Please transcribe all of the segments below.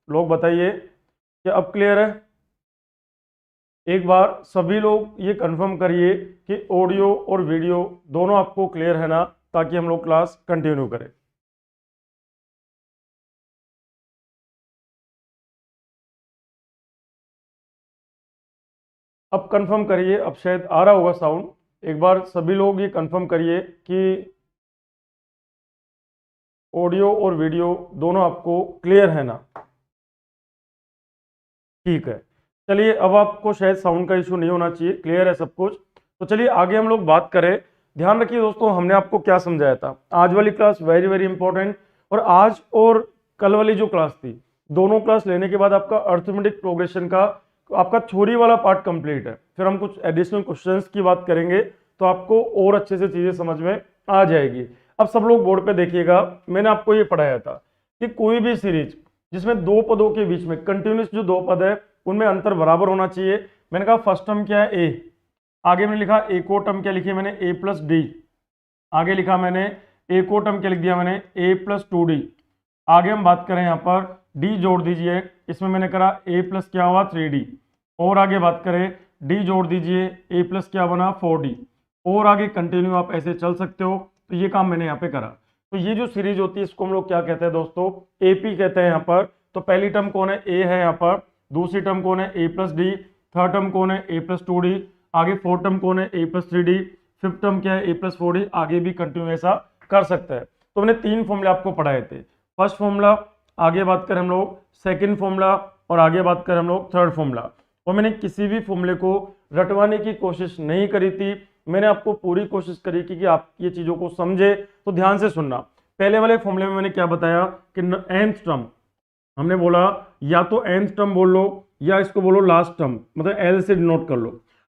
लोग बताइए कि अब क्लियर है। एक बार सभी लोग ये कंफर्म करिए कि ऑडियो और वीडियो दोनों आपको क्लियर है ना, ताकि हम लोग क्लास कंटिन्यू करें। अब कंफर्म करिए, अब शायद आ रहा होगा साउंड। एक बार सभी लोग ये कंफर्म करिए कि ऑडियो और वीडियो दोनों आपको क्लियर है ना। ठीक है, चलिए अब आपको शायद साउंड का इशू नहीं होना चाहिए, क्लियर है सब कुछ। तो चलिए आगे हम लोग बात करें। ध्यान रखिए दोस्तों, हमने आपको क्या समझाया था। आज वाली क्लास वेरी वेरी इंपॉर्टेंट, और आज और कल वाली जो क्लास थी, दोनों क्लास लेने के बाद आपका अर्थमेटिक प्रोग्रेशन का आपका थ्योरी वाला पार्ट कंप्लीट है। फिर हम कुछ एडिशनल क्वेश्चंस की बात करेंगे, तो आपको और अच्छे से चीजें समझ में आ जाएगी। अब सब लोग बोर्ड पे देखिएगा, मैंने आपको ये पढ़ाया था कि कोई भी सीरीज जिसमें दो पदों के बीच में कंटिन्यूस जो दो पद है उनमें अंतर बराबर होना चाहिए। मैंने कहा फर्स्ट टर्म क्या है, ए। आगे मैंने लिखा एक और टर्म क्या लिखी मैंने, ए प्लस डी। आगे लिखा मैंने एक और टर्म क्या लिख दिया मैंने, ए प्लस 2d। आगे हम बात करें यहाँ पर डी जोड़ दीजिए, इसमें मैंने करा ए प्लस क्या हुआ 3d। और आगे बात करें डी जोड़ दीजिए, ए प्लस क्या बना 4d। और आगे कंटिन्यू आप ऐसे चल सकते हो। तो ये काम मैंने यहाँ पे करा। तो ये जो सीरीज होती है इसको हम लोग क्या कहते हैं दोस्तों, एपी कहते हैं यहाँ पर। तो पहली टर्म कौन है, ए है यहाँ पर। दूसरी टर्म कौन है, ए प्लस डी। थर्ड टर्म कौन है, ए प्लस 2d। आगे फोर्थ टर्म कौन है, ए प्लस 3d। फिफ्थ टर्म क्या है, ए प्लस 4d। आगे भी कंटिन्यू ऐसा कर सकता है। तो मैंने तीन फॉर्मूले आपको पढ़ाए थे। फर्स्ट फॉर्मूला, आगे बात करें हम लोग सेकंड फॉर्मूला, और आगे बात करें हम लोग थर्ड फॉर्मूला। और मैंने किसी भी फॉर्मूले को रटवाने की कोशिश नहीं करी थी। मैंने आपको पूरी कोशिश करी कि आप ये चीजों को समझे। तो ध्यान से सुनना। पहले वाले फॉर्मूले में मैंने क्या बताया कि nth टर्म हमने बोला या तो nth टर्म बोल लो या इसको बोलो लास्ट टर्म, मतलब एल से डिनोट कर लो।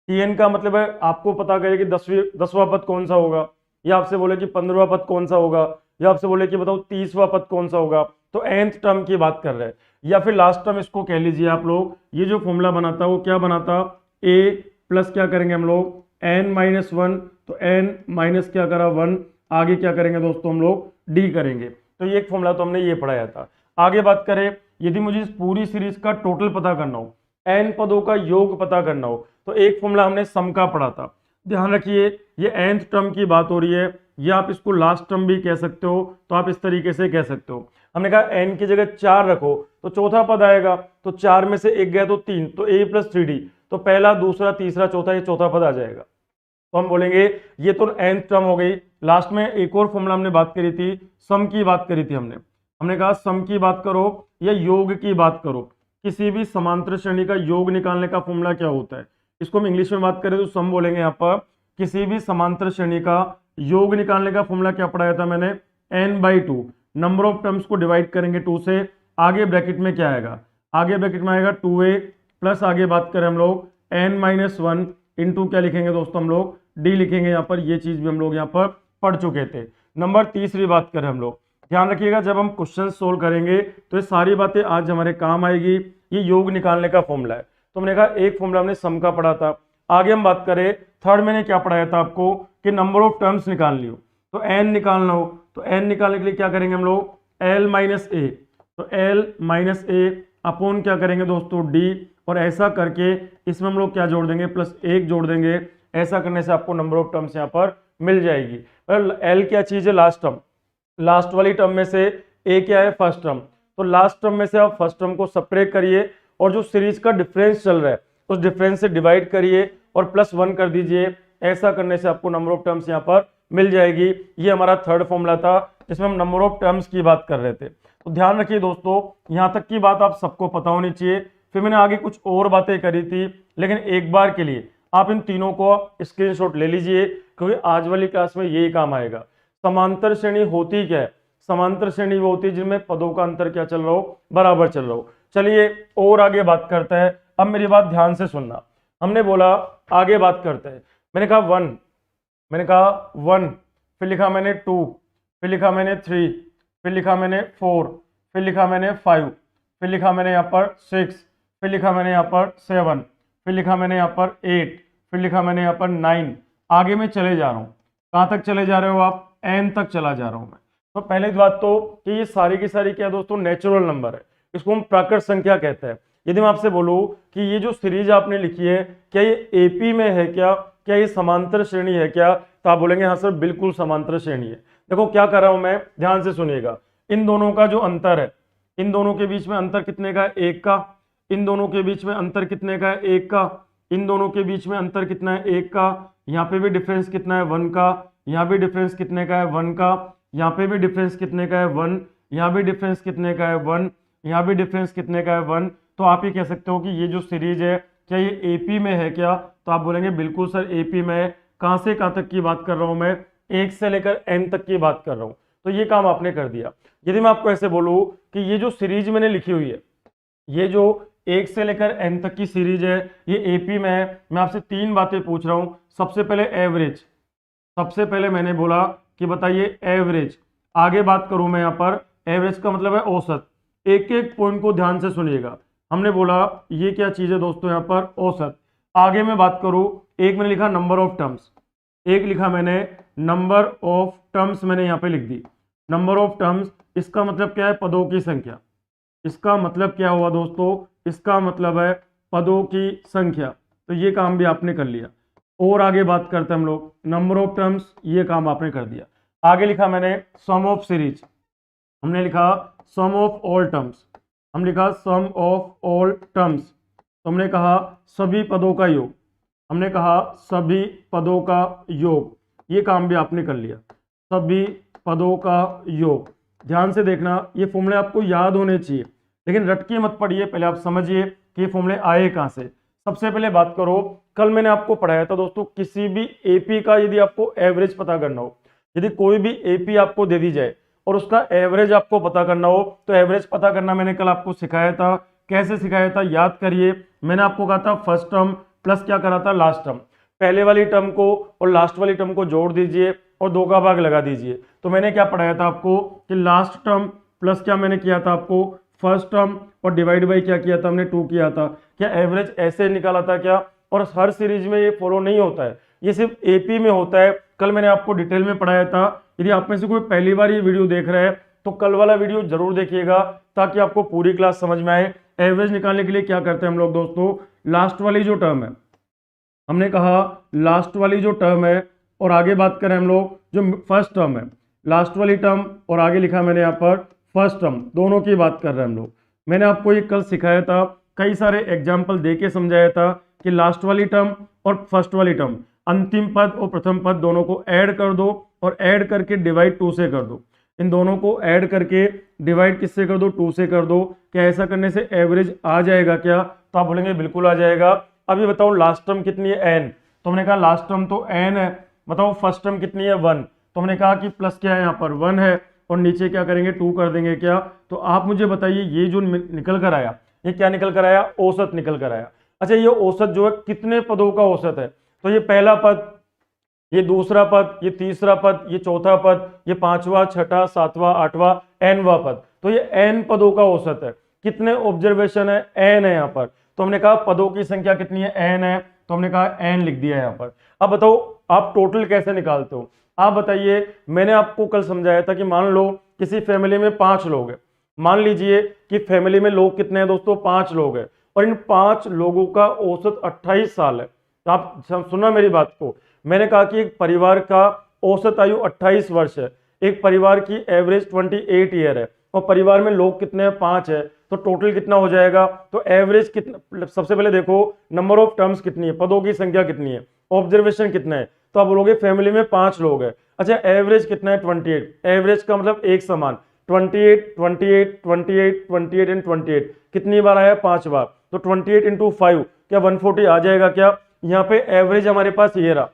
tn का मतलब है आपको पता करे कि 10वां पद कौन सा होगा, या आपसे बोले कि 15वां पद कौन सा होगा, या आपसे बोले कि बताओ 30वां पद कौन सा होगा। तो nth टर्म की बात कर रहे हैं, या फिर लास्ट टर्म इसको कह लीजिए आप लोग। ये जो फॉर्मूला बनाता वो क्या बनाता, a प्लस क्या करेंगे हम लोग n-1। तो n माइनस क्या करा 1। आगे क्या करेंगे दोस्तों हम लोग d करेंगे। तो ये एक फॉर्मूला तो हमने ये पढ़ाया था। आगे बात करें, यदि मुझे इस पूरी सीरीज का टोटल पता करना हो, n पदों का योग पता करना हो, तो एक फॉर्मूला हमने सम का पढ़ा था। ध्यान रखिए ये nth टर्म की बात हो रही है, या आप इसको लास्ट टर्म भी कह सकते हो। तो आप इस तरीके से कह सकते हो। हमने कहा n की जगह 4 रखो तो चौथा पद आएगा। तो 4 में से एक गया तो 3, तो a प्लस 3d। तो पहला दूसरा तीसरा चौथा, ये चौथा पद आ जाएगा। तो हम बोलेंगे ये तो nth टर्म हो गई। लास्ट में एक और फॉर्मूला हमने बात करी थी, सम की बात करी थी हमने कहा सम की बात करो या योग की बात करो, किसी भी समांतर श्रेणी का योग निकालने का फॉर्मूला क्या होता है। इसको हम इंग्लिश में बात करें तो सम बोलेंगे। यहाँ पर किसी भी समांतर श्रेणी का योग निकालने का फॉर्मूला क्या पढ़ाया था मैंने, n/2। नंबर ऑफ टर्म्स को डिवाइड करेंगे 2 से। आगे ब्रैकेट में क्या आएगा, आगे ब्रैकेट में आएगा 2a प्लस आगे बात करें हम लोग n-1 इंटू क्या लिखेंगे दोस्तों हम लोग d लिखेंगे। यहाँ पर ये चीज भी हम लोग यहाँ पर पढ़ चुके थे। नंबर तीसरी बात करें हम लोग, ध्यान रखिएगा जब हम क्वेश्चन सोल्व करेंगे तो ये सारी बातें आज हमारे काम आएगी। ये योग निकालने का फॉर्मूला है। तो हमने कहा एक फॉर्मूला हमने सम का पढ़ा था। आगे हम बात करें थर्ड, मैंने क्या पढ़ाया था आपको कि नंबर ऑफ टर्म्स निकालनी हो, तो n निकालना हो, तो n निकालने के लिए क्या करेंगे हम लोग l-a। तो l-a अपॉन क्या करेंगे दोस्तों d, और ऐसा करके इसमें हम लोग क्या जोड़ देंगे +1 जोड़ देंगे। ऐसा करने से आपको नंबर ऑफ टर्म्स यहाँ पर मिल जाएगी। l क्या चीज है, लास्ट टर्म। लास्ट वाली टर्म में से a क्या है, फर्स्ट टर्म। तो लास्ट टर्म में से आप फर्स्ट टर्म को सब्ट्रैक्ट करिए, और जो सीरीज का डिफरेंस चल रहा है उस डिफरेंस से डिवाइड करिए और +1 कर दीजिए। ऐसा करने से आपको नंबर ऑफ टर्म्स यहाँ पर मिल जाएगी। ये हमारा थर्ड फॉर्मूला था जिसमें हम नंबर ऑफ टर्म्स की बात कर रहे थे। तो ध्यान रखिए दोस्तों, यहाँ तक की बात आप सबको पता होनी चाहिए। फिर मैंने आगे कुछ और बातें करी थी, लेकिन एक बार के लिए आप इन तीनों को स्क्रीनशॉट ले लीजिए, क्योंकि आज वाली क्लास में यही काम आएगा। समांतर श्रेणी होती क्या है, समांतर श्रेणी वो होती है जिनमें पदों का अंतर क्या चल रहा हो, बराबर चल रहा हो। चलिए और आगे बात करते हैं। अब मेरी बात ध्यान से सुनना। हमने बोला आगे बात करते हैं, मैंने कहा 1, फिर लिखा मैंने 2, फिर लिखा मैंने 3, फिर लिखा मैंने 4, फिर लिखा मैंने 5, फिर लिखा मैंने यहाँ पर 6, फिर लिखा मैंने यहाँ पर 7, फिर लिखा मैंने यहाँ पर 8, फिर लिखा मैंने यहाँ पर 9। आगे मैं चले जा रहा हूँ। कहाँ तक चले जा रहे हो आप, n तक चला जा रहा हूँ मैं। तो पहले बात तो कि ये सारी की सारी क्या दोस्तों नेचुरल नंबर है, इसको हम प्राकृत संख्या कहते हैं। यदि मैं आपसे बोलूं कि ये जो सीरीज आपने लिखी है क्या ये एपी में है, क्या ये समांतर श्रेणी है क्या, तो आप बोलेंगे हाँ सर बिल्कुल समांतर श्रेणी है। देखो क्या कर रहा हूं मैं, ध्यान से सुनिएगा। इन दोनों का जो अंतर है, इन दोनों के बीच में अंतर कितने का है, 1 का। इन दोनों के बीच में अंतर कितने का है, 1 का। इन दोनों के बीच में अंतर कितना है, 1 का। यहाँ पे भी डिफरेंस कितना है, 1 का। यहाँ भी डिफरेंस कितने का है, 1 का। यहाँ पे भी डिफरेंस कितने का है, 1। यहाँ भी डिफरेंस कितने का है, 1। यहाँ भी डिफरेंस कितने का है, 1। तो आप ये कह सकते हो कि ये जो सीरीज है क्या ये एपी में है क्या, तो आप बोलेंगे बिल्कुल सर एपी में है। कहां से कहां तक की बात कर रहा हूं मैं, 1 से लेकर n तक की बात कर रहा हूं। तो ये काम आपने कर दिया। यदि मैं आपको ऐसे बोलूं कि ये जो सीरीज मैंने लिखी हुई है, ये जो 1 से लेकर n तक की सीरीज है ये एपी में है, मैं आपसे 3 बातें पूछ रहा हूं। सबसे पहले एवरेज, सबसे पहले मैंने बोला कि बताइए एवरेज। आगे बात करूं मैं यहाँ पर, एवरेज का मतलब है औसत। एक एक पॉइंट को ध्यान से सुनिएगा। हमने बोला ये क्या चीज है दोस्तों, यहाँ पर औसत। आगे मैं बात करूं, एक मैंने लिखा नंबर ऑफ टर्म्स, एक लिखा मैंने नंबर ऑफ टर्म्स, मैंने यहाँ पे लिख दी नंबर ऑफ टर्म्स। इसका मतलब क्या है, पदों की संख्या। इसका मतलब क्या हुआ दोस्तों, इसका मतलब है पदों की संख्या। तो ये काम भी आपने कर लिया। और आगे बात करते हैं हम लोग, नंबर ऑफ टर्म्स, ये काम आपने कर दिया। आगे लिखा मैंने सम ऑफ सीरीज, हमने लिखा सम ऑफ ऑल टर्म्स, हम लिखा सम ऑफ ऑल टर्म्स। तो हमने कहा सभी पदों का योग, हमने कहा सभी पदों का योग। ये काम भी आपने कर लिया, सभी पदों का योग। ध्यान से देखना, ये फॉर्मूले आपको याद होने चाहिए, लेकिन रटके मत पढ़िए। पहले आप समझिए कि ये फॉर्मूले आए कहाँ से। सबसे पहले बात करो, कल मैंने आपको पढ़ाया था दोस्तों, किसी भी एपी का यदि आपको एवरेज पता करना हो, यदि कोई भी एपी आपको दे दी जाए और उसका एवरेज आपको पता करना हो, तो एवरेज पता करना मैंने कल आपको सिखाया था। कैसे सिखाया था याद करिए। मैंने आपको कहा था फर्स्ट टर्म प्लस क्या करा था, लास्ट टर्म। पहले वाली टर्म को और लास्ट वाली टर्म को जोड़ दीजिए और 2 का भाग लगा दीजिए। तो मैंने क्या पढ़ाया था आपको कि लास्ट टर्म प्लस क्या मैंने किया था आपको, फर्स्ट टर्म, और डिवाइड बाई क्या किया था हमने, 2 किया था। क्या एवरेज ऐसे निकाला था क्या? और हर सीरीज में ये फॉलो नहीं होता है, ये सिर्फ एपी में होता है। कल मैंने आपको डिटेल में पढ़ाया था। यदि आप में से कोई पहली बार ये वीडियो देख रहा है तो कल वाला वीडियो जरूर देखिएगा, ताकि आपको पूरी क्लास समझ में आए। एवरेज निकालने के लिए क्या करते हैं हम लोग दोस्तों, लास्ट वाली जो टर्म है, हमने कहा लास्ट वाली जो टर्म है, और आगे बात करें हम लोग जो फर्स्ट टर्म है, लास्ट वाली टर्म और आगे लिखा मैंने यहाँ पर फर्स्ट टर्म, दोनों की बात कर रहे हैं हम लोग। मैंने आपको ये कल सिखाया था, कई सारे एग्जाम्पल दे के समझाया था कि लास्ट वाली टर्म और फर्स्ट वाली टर्म, अंतिम पद और प्रथम पद दोनों को ऐड कर दो और ऐड करके डिवाइड 2 से कर दो। इन दोनों को ऐड करके डिवाइड किससे कर दो, 2 से कर दो। क्या ऐसा करने से एवरेज आ जाएगा क्या? तो आप बोलेंगे बिल्कुल आ जाएगा। अभी बताओ लास्ट टर्म कितनी है, n। तो हमने कहा लास्ट टर्म तो n है। बताओ फर्स्ट टर्म कितनी है, 1। तो हमने कहा कि प्लस क्या है यहाँ पर 1 है, और नीचे क्या करेंगे, 2 कर देंगे क्या? तो आप मुझे बताइए ये जो निकल कर आया, ये क्या निकल कर आया, औसत निकल कर आया। अच्छा, ये औसत जो है कितने पदों का औसत है? तो ये पहला पद, ये दूसरा पद, ये तीसरा पद, ये चौथा पद, ये 5वां, 6वां, 7वां, 8वां, nवां पद। तो ये n पदों का औसत है। कितने ऑब्जर्वेशन है, n है यहाँ पर। तो हमने कहा पदों की संख्या कितनी है, n है, तो हमने कहा n लिख दिया है यहाँ पर। अब बताओ आप टोटल कैसे निकालते हो? आप बताइए। मैंने आपको कल समझाया था कि मान लो किसी फैमिली में 5 लोग हैं। मान लीजिए कि फैमिली में लोग कितने हैं दोस्तों, 5 लोग हैं, और इन 5 लोगों का औसत 28 साल है। तो आप सुना मेरी बात को, मैंने कहा कि एक परिवार का औसत आयु 28 वर्ष है, एक परिवार की एवरेज 28 ईयर है, और परिवार में लोग कितने हैं, 5 है। तो टोटल कितना हो जाएगा? तो एवरेज कितना, सबसे पहले देखो नंबर ऑफ टर्म्स कितनी है, पदों की संख्या कितनी है, ऑब्जर्वेशन कितना है। तो आप बोलोगे फैमिली में 5 लोग हैं। अच्छा, एवरेज कितना है, 28। एवरेज का मतलब एक समान, 28 28 28 28 एंड 28 कितनी बार आया, 5 बार। तो 28 इंटू 5 क्या 140 आ जाएगा क्या? यहाँ पे एवरेज हमारे पास ये रहा।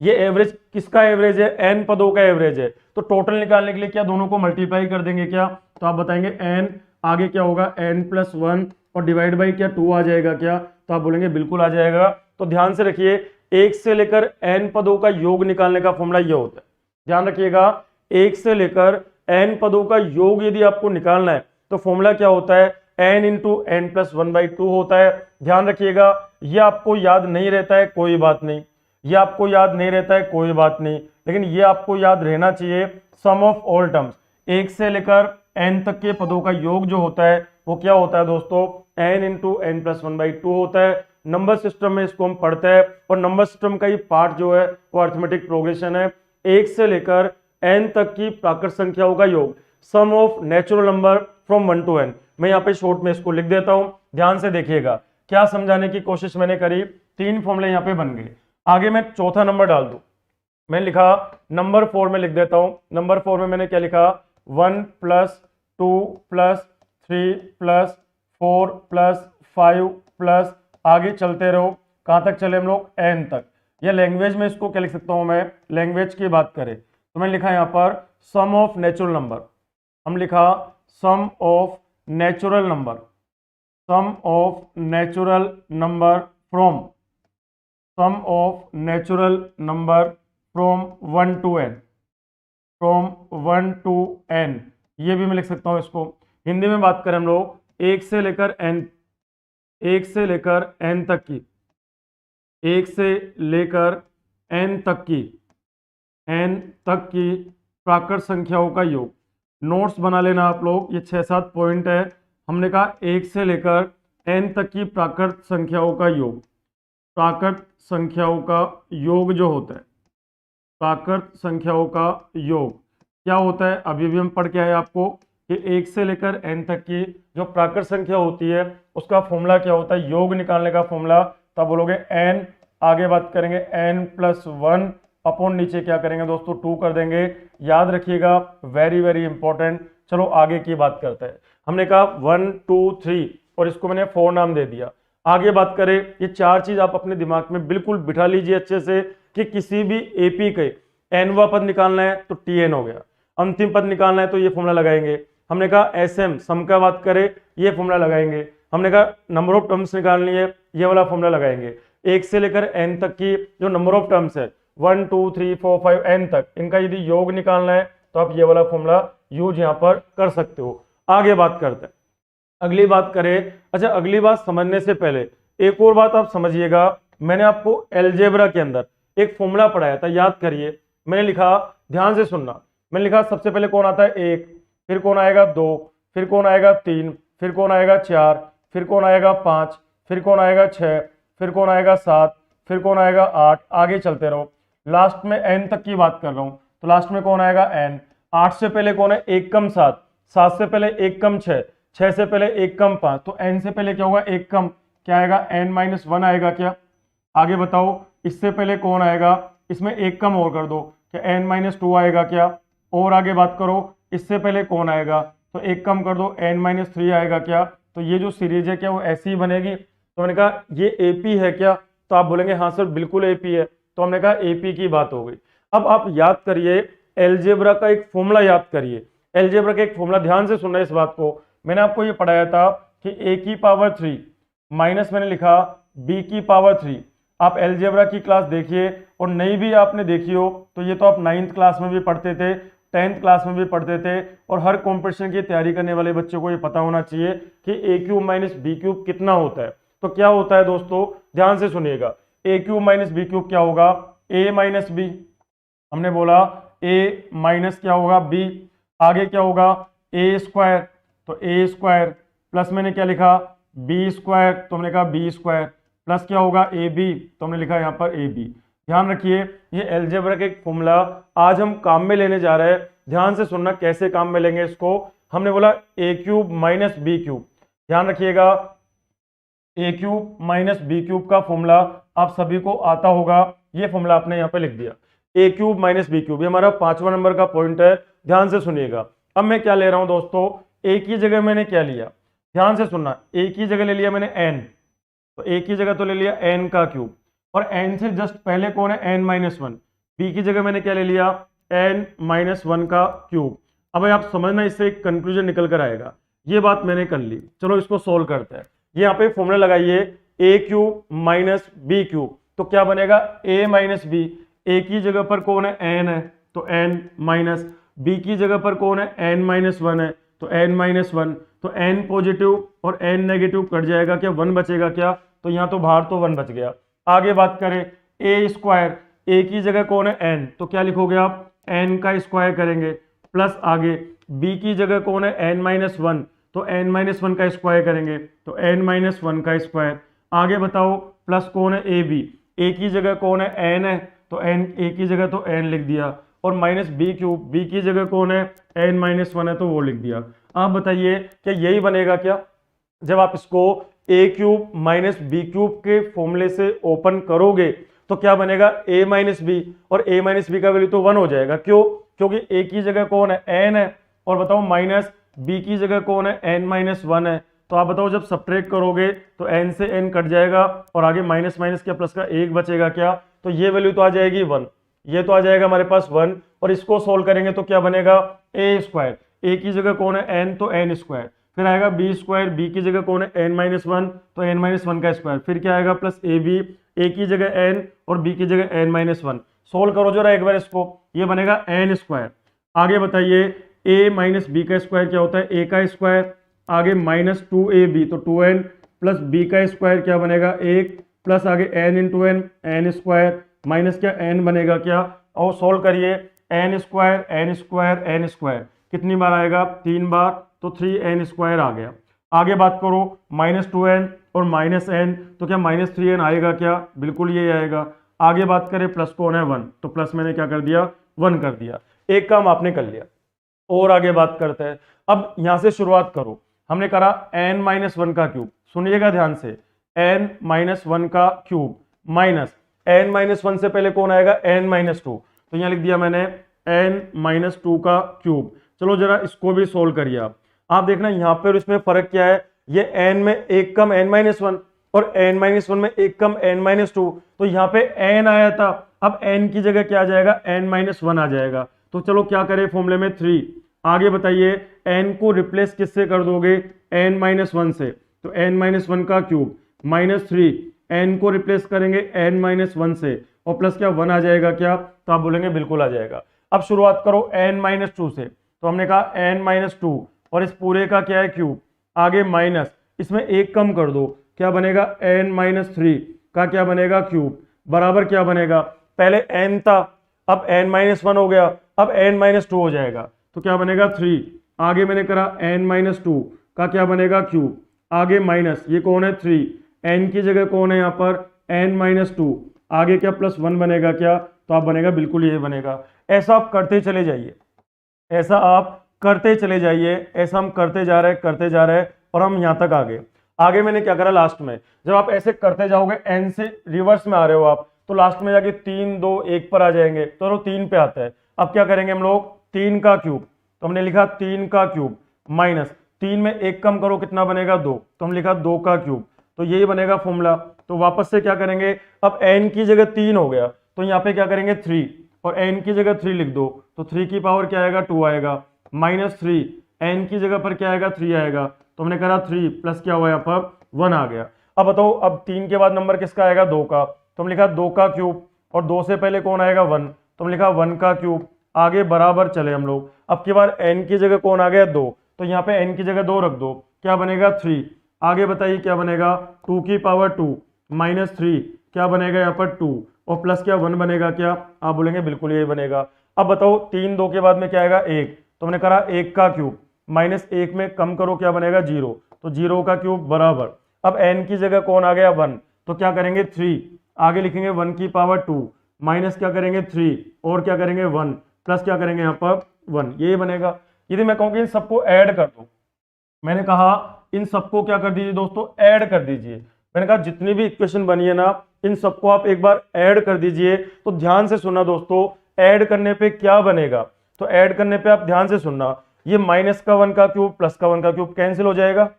ये एवरेज किसका एवरेज है, n पदों का एवरेज है। तो टोटल निकालने के लिए क्या दोनों को मल्टीप्लाई कर देंगे क्या? तो आप बताएंगे n, आगे क्या होगा n+1, और डिवाइड बाई क्या 2 आ जाएगा क्या? तो आप बोलेंगे बिल्कुल आ जाएगा। तो ध्यान से रखिए, 1 से लेकर n पदों का योग निकालने का फॉर्मूला ये होता है। ध्यान रखिएगा, 1 से लेकर n पदों का योग यदि आपको निकालना है तो फॉर्मूला क्या होता है, n इंटू n+1/2 होता है। ध्यान रखिएगा, ये आपको याद नहीं रहता है कोई बात नहीं, ये आपको याद नहीं रहता है कोई बात नहीं, लेकिन ये आपको याद रहना चाहिए। सम ऑफ ऑल टर्म्स, 1 से लेकर n तक के पदों का योग जो होता है वो क्या होता है दोस्तों, n into n plus one by two होता है। नंबर सिस्टम में इसको हम पढ़ते हैं और नंबर सिस्टम का ही पार्ट जो है वो अरिथमेटिक प्रोग्रेशन है। एक से लेकर n तक की प्राकृत संख्याओं का योग, sum of natural number from 1 to n। मैं यहाँ पे शॉर्ट में इसको लिख देता हूं, ध्यान से देखिएगा क्या समझाने की कोशिश मैंने करी। तीन फॉर्मूले यहाँ पे बन गए। आगे मैं चौथा नंबर डाल दूं, मैंने लिखा नंबर 4 में लिख देता हूं। नंबर 4 में मैंने क्या लिखा, 1 plus 2 plus 3 plus 4 plus 5 plus, आगे चलते रहो, कहां तक चले हम लोग, n तक। या लैंग्वेज में इसको क्या लिख सकता हूं मैं, लैंग्वेज की बात करें तो मैंने लिखा यहां पर सम ऑफ नेचुरल नंबर, हम लिखा sum of natural number, sum of natural number from, sum of natural number from 1 to n, from 1 to n। ये भी मैं लिख सकता हूं इसको। हिंदी में बात करें हम लोग एक से लेकर n, एक से लेकर n तक की, एक से लेकर n तक की, n तक की प्राकृत संख्याओं का योग। नोट्स बना लेना आप लोग, ये 6-7 पॉइंट है। हमने कहा एक से लेकर n तक की प्राकृत संख्याओं का योग, प्राकृत संख्याओं का योग जो होता है, प्राकृत संख्याओं का योग क्या होता है, अभी भी हम पढ़ के आए आपको कि एक से लेकर n तक की जो प्राकृत संख्या होती है उसका फॉर्मूला क्या होता है, योग निकालने का फॉर्मूला। तब बोलोगे n, आगे बात करेंगे n प्लस 1 अपॉन नीचे क्या करेंगे दोस्तों 2 कर देंगे। याद रखिएगा, वेरी वेरी इंपॉर्टेंट। चलो आगे की बात करते हैं। हमने कहा 1 2 3 और इसको मैंने 4 नाम दे दिया। आगे बात करें, ये चार चीज आप अपने दिमाग में बिल्कुल बिठा लीजिए अच्छे से कि किसी भी एपी के nवा पद निकालना है तो tn हो गया, अंतिम पद निकालना है तो ये फॉर्मूला लगाएंगे। हमने कहा sm सम का बात करें ये फॉर्मूला लगाएंगे। हमने कहा नंबर ऑफ टर्म्स निकालनी है ये वाला फॉर्मूला लगाएंगे। एक से लेकर n तक की जो नंबर ऑफ टर्म्स है 1 2 3 4 5 n तक, इनका यदि योग निकालना है तो आप ये वाला फॉर्मूला यूज यहाँ पर कर सकते हो। आगे बात करते हैं, अगली बात करें। अच्छा, अगली बात समझने से पहले एक और बात आप समझिएगा। मैंने आपको एलजेब्रा के अंदर एक फॉर्मूला पढ़ाया था, याद करिए। मैंने लिखा, ध्यान से सुनना, मैंने लिखा सबसे पहले कौन आता है 1, फिर कौन आएगा 2, फिर कौन आएगा 3, फिर कौन आएगा 4, फिर कौन आएगा 5, फिर कौन आएगा 6, फिर कौन आएगा 7, फिर कौन आएगा 8, आगे चलते रहो। लास्ट में n तक की बात कर रहा हूं तो लास्ट में कौन आएगा n। 8 से पहले कौन है 1 कम 7, 7 से पहले 1 कम 6, 6 से पहले 1 कम 5, तो n से पहले क्या होगा 1 कम, क्या आएगा n-1 आएगा क्या। आगे बताओ, इससे पहले कौन आएगा, इसमें 1 कम और कर दो, क्या n-2 आएगा क्या। और आगे बात करो, इससे पहले कौन आएगा तो 1 कम कर दो, n-3 आएगा क्या। तो ये जो सीरीज है क्या वो ऐसी ही बनेगी। तो मैंने कहा ये एपी है क्या, तो आप बोलेंगे हाँ सर बिल्कुल एपी है। तो हमने कहा एपी की बात हो गई। अब आप याद करिए एलजेब्रा का एक फॉर्मूला, याद करिए एलजेब्रा का एक फॉर्मूला, ध्यान से सुनना इस बात को। मैंने आपको ये पढ़ाया था कि a की पावर 3 माइनस मैंने लिखा b की पावर 3। आप एलजेब्रा की क्लास देखिए, और नहीं भी आपने देखी हो तो ये तो आप 9th क्लास में भी पढ़ते थे, 10th क्लास में भी पढ़ते थे, और हर कॉम्पिटिशन की तैयारी करने वाले बच्चों को ये पता होना चाहिए कि a cube minus b cube कितना होता है। तो क्या होता है दोस्तों, ध्यान से सुनिएगा, a cube minus b cube क्या होगा, a माइनस बी, हमने बोला a माइनस क्या होगा b, आगे क्या होगा a स्क्वायर, तो a स्क्वायर प्लस मैंने क्या लिखा b स्क्वायर, तो हमने कहा b स्क्वायर प्लस क्या होगा ab, तो हमने लिखा यहाँ पर ab। ध्यान रखिए ये एलजेब्रा का एक फॉर्मूला आज हम काम में लेने जा रहे हैं। ध्यान से सुनना कैसे काम में लेंगे इसको। हमने बोला a cube minus b cube, ध्यान रखिएगा a cube minus b cube का फॉर्मूला आप सभी को आता होगा। ये फॉर्मूला आपने यहाँ पे लिख दिया, a cube minus b cube, ये हमारा 5वां नंबर का पॉइंट है। ध्यान से सुनिएगा, अब मैं क्या ले रहा हूं दोस्तों, a की जगह मैंने क्या लिया, ध्यान से सुनना, a की जगह ले लिया मैंने n, तो a की जगह तो ले लिया n का क्यूब, और n से जस्ट पहले कौन है n-1, b की जगह मैंने क्या ले लिया n-1 का क्यूब। अब आप समझना, इससे एक कंक्लूजन निकल कर आएगा। ये बात मैंने कर ली, चलो इसको सोल्व करते हैं। यहाँ पे फॉर्मूला लगाइए a cube minus b cube, तो क्या बनेगा a माइनस बी, a की जगह पर कौन है n है तो n माइनस, b की जगह पर कौन है n-1 है तो n-1, तो n पॉजिटिव और n नेगेटिव कट जाएगा, क्या 1 बचेगा क्या, तो यहाँ तो बाहर तो 1 बच गया। आगे बात करें a स्क्वायर, a की जगह कौन है n, तो क्या लिखोगे आप n का स्क्वायर करेंगे, प्लस आगे b की जगह कौन है n-1, तो n माइनस वन का स्क्वायर करेंगे तो n माइनस वन का स्क्वायर। आगे बताओ प्लस कौन है ए बी, ए की जगह कौन है n है तो n, ए की जगह तो n लिख दिया, और माइनस बी क्यूब, बी की जगह कौन है n माइनस वन है तो वो लिख दिया। आप बताइए क्या यही बनेगा क्या? जब आप इसको ए क्यूब माइनस बी क्यूब के फॉर्मूले से ओपन करोगे तो क्या बनेगा a माइनस बी, और a माइनस बी का वैल्यू तो 1 हो जाएगा। क्यों? क्योंकि a की जगह कौन है n है, और बताओ माइनस b की जगह कौन है n माइनस वन है। तो आप बताओ जब सब्ट्रैक्ट करोगे तो n से n कट जाएगा और आगे माइनस माइनस क्या प्लस का एक बचेगा क्या, तो ये वैल्यू तो आ जाएगी 1, ये तो आ जाएगा हमारे पास 1, और इसको सोल्व करेंगे तो क्या बनेगा a स्क्वायर, a की जगह कौन है n तो n स्क्वायर, फिर आएगा बी स्क्वायर, बी की जगह कौन है n माइनस वन तो n माइनस वन का स्क्वायर, फिर क्या आएगा प्लस ए बी, ए की जगह n और b की जगह n माइनस वन। सोल्व करो जरा एक बार इसको, ये बनेगा n स्क्वायर। आगे बताइए a माइनस बी का स्क्वायर क्या होता है a का स्क्वायर, आगे माइनस 2ab तो 2n प्लस b का स्क्वायर क्या बनेगा 1 प्लस आगे n into n n square minus क्या n बनेगा क्या, और सोल्व करिए n square n square n square कितनी बार आएगा 3 बार, तो 3n स्क्वायर आ गया। आगे बात करो माइनस 2n और माइनस n तो क्या माइनस 3n आएगा क्या, बिल्कुल ये आएगा। आगे बात करें प्लस कौन है 1 तो प्लस मैंने क्या कर दिया 1 कर दिया, एक काम आपने कर लिया। और आगे बात करते हैं, अब यहां से शुरुआत करो, हमने करा n माइनस वन का क्यूब, सुनिएगा ध्यान से, n माइनस वन का cube minus n minus one से पहले कौन आएगा n माइनस टू, तो यहां लिख दिया मैंने n माइनस टू का क्यूब। चलो जरा इसको भी सोल्व करिए आप देखना यहाँ पे और इसमें फर्क क्या है, ये n में एक कम n माइनस वन और n माइनस वन में एक कम n माइनस टू, तो यहाँ पे n आया था, अब n की जगह क्या आ जाएगा n माइनस वन आ जाएगा। तो चलो क्या करें फॉर्मूले में 3, आगे बताइए n को रिप्लेस किससे कर दोगे n माइनस वन से, तो n माइनस वन का क्यूब माइनस 3, n को रिप्लेस करेंगे n माइनस वन से और प्लस क्या 1 आ जाएगा क्या, तो आप बोलेंगे बिल्कुल आ जाएगा। अब शुरुआत करो n माइनस टू से, तो हमने कहा n माइनस टू और इस पूरे का क्या है क्यूब, आगे माइनस इसमें एक कम कर दो क्या बनेगा n माइनस थ्री का क्या बनेगा क्यूब, बराबर क्या बनेगा, पहले n था अब n माइनस वन हो गया, अब n माइनस टू हो जाएगा तो क्या बनेगा 3, आगे मैंने करा n माइनस टू का क्या बनेगा क्यूब, आगे माइनस ये कौन है 3, n की जगह कौन है यहाँ पर n माइनस टू, आगे क्या प्लस 1 बनेगा क्या, तो आप बनेगा बिल्कुल ये बनेगा। ऐसा आप करते चले जाइए, ऐसा आप करते चले जाइए, ऐसा हम करते जा रहे हैं और हम यहाँ तक आ गए। आगे मैंने क्या करा लास्ट में, जब आप ऐसे करते जाओगे n से रिवर्स में आ रहे हो आप, तो लास्ट में जाके 3 2 1 पर आ जाएंगे, तो 3 पे आता है। अब क्या करेंगे हम लोग 3 का क्यूब, तो हमने लिखा 3 का क्यूब माइनस 3 में एक कम करो कितना बनेगा 2, तो हम लिखा 2 का क्यूब, तो यही बनेगा फॉर्मूला। तो वापस से क्या करेंगे, अब n की जगह 3 हो गया तो यहाँ पे क्या करेंगे 3 और n की जगह 3 लिख दो, तो 3 की पावर क्या आएगा 2 आएगा, माइनस 3 n की जगह पर क्या आएगा 3 आएगा, तो हमने करा 3 प्लस क्या हुआ यहाँ पर 1 आ गया। अब बताओ अब 3 के बाद नंबर किसका आएगा 2 का, तो हम लिखा 2 का क्यूब और 2 से पहले कौन आएगा 1, तो हम लिखा 1 का क्यूब, आगे बराबर चले हम लोग। अब की बार n की जगह कौन आ गया 2, तो यहाँ पे n की जगह 2 रख दो, क्या बनेगा 3, आगे बताइए क्या बनेगा 2 की पावर 2 माइनस 3 क्या बनेगा यहाँ पर 2 और प्लस क्या 1 बनेगा क्या, आप बोलेंगे बिल्कुल यही बनेगा। अब बताओ 3 2 के बाद में क्या आएगा 1, तो हमने करा 1 का क्यूब माइनस 1 में कम करो क्या बनेगा 0, तो 0 का क्यूब बराबर, अब n की जगह कौन आ गया 1, तो क्या करेंगे 3, आगे लिखेंगे 1 की पावर 2 माइनस क्या करेंगे 3 और क्या करेंगे 1 प्लस क्या करेंगे यहाँ पर 1, ये बनेगा। यदि मैं कहूँ कि इन सबको ऐड कर दो, मैंने कहा इन सबको क्या कर दीजिए दोस्तों ऐड कर दीजिए, मैंने कहा जितनी भी इक्वेशन बनी है ना इन सबको आप एक बार ऐड कर दीजिए। तो ध्यान से सुनना दोस्तों, ऐड करने पे क्या बनेगा, तो ऐड करने पे आप ध्यान से सुनना, ये माइनस का 1 का क्यूब प्लस का 1 का क्यूब कैंसिल हो जाएगा,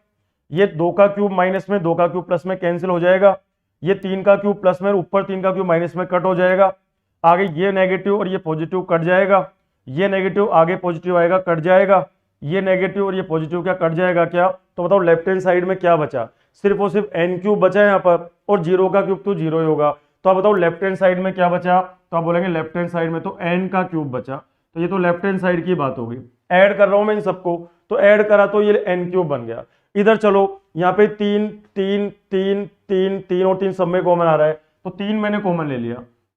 ये 2 का क्यूब माइनस में 2 का क्यूब प्लस में कैंसिल हो जाएगा, ये 3 का क्यूब प्लस में ऊपर 3 का क्यूब माइनस में कट हो जाएगा, आगे ये नेगेटिव और ये पॉजिटिव कट जाएगा, ये नेगेटिव आगे पॉजिटिव आएगा कट जाएगा, ये नेगेटिव और ये पॉजिटिव क्या कट जाएगा क्या, तो बताओ लेफ्ट हैंड साइड में क्या बचा, सिर्फ और सिर्फ n क्यूब बचा है यहाँ पर और 0 का क्यूब तो 0 ही होगा, तो आप बताओ लेफ्ट हैंड साइड में क्या बचा, तो आप बोलेंगे लेफ्ट हैंड साइड में तो n का क्यूब बचा, तो ये तो लेफ्ट हैंड साइड की बात होगी। ऐड कर रहा हूं मैं इन सबको, तो ऐड करा तो ये n क्यूब बन गया। इधर चलो यहाँ पे 3 3 3 3 3 और 3 सब में कॉमन आ रहा है, तो 3 मैंने कॉमन ले लिया,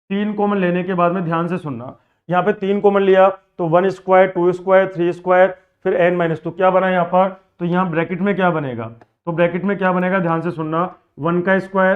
3 कॉमन लेने के बाद में ध्यान से सुनना, यहाँ पे 3 कॉमन लिया तो 1 स्क्वायर 2 स्क्वायर 3 स्क्वायर फिर n माइनस, तो क्या बना यहाँ पर तो यहाँ ब्रैकेट में क्या बनेगा, तो ब्रैकेट में क्या बनेगा ध्यान से सुनना, 1 का स्क्वायर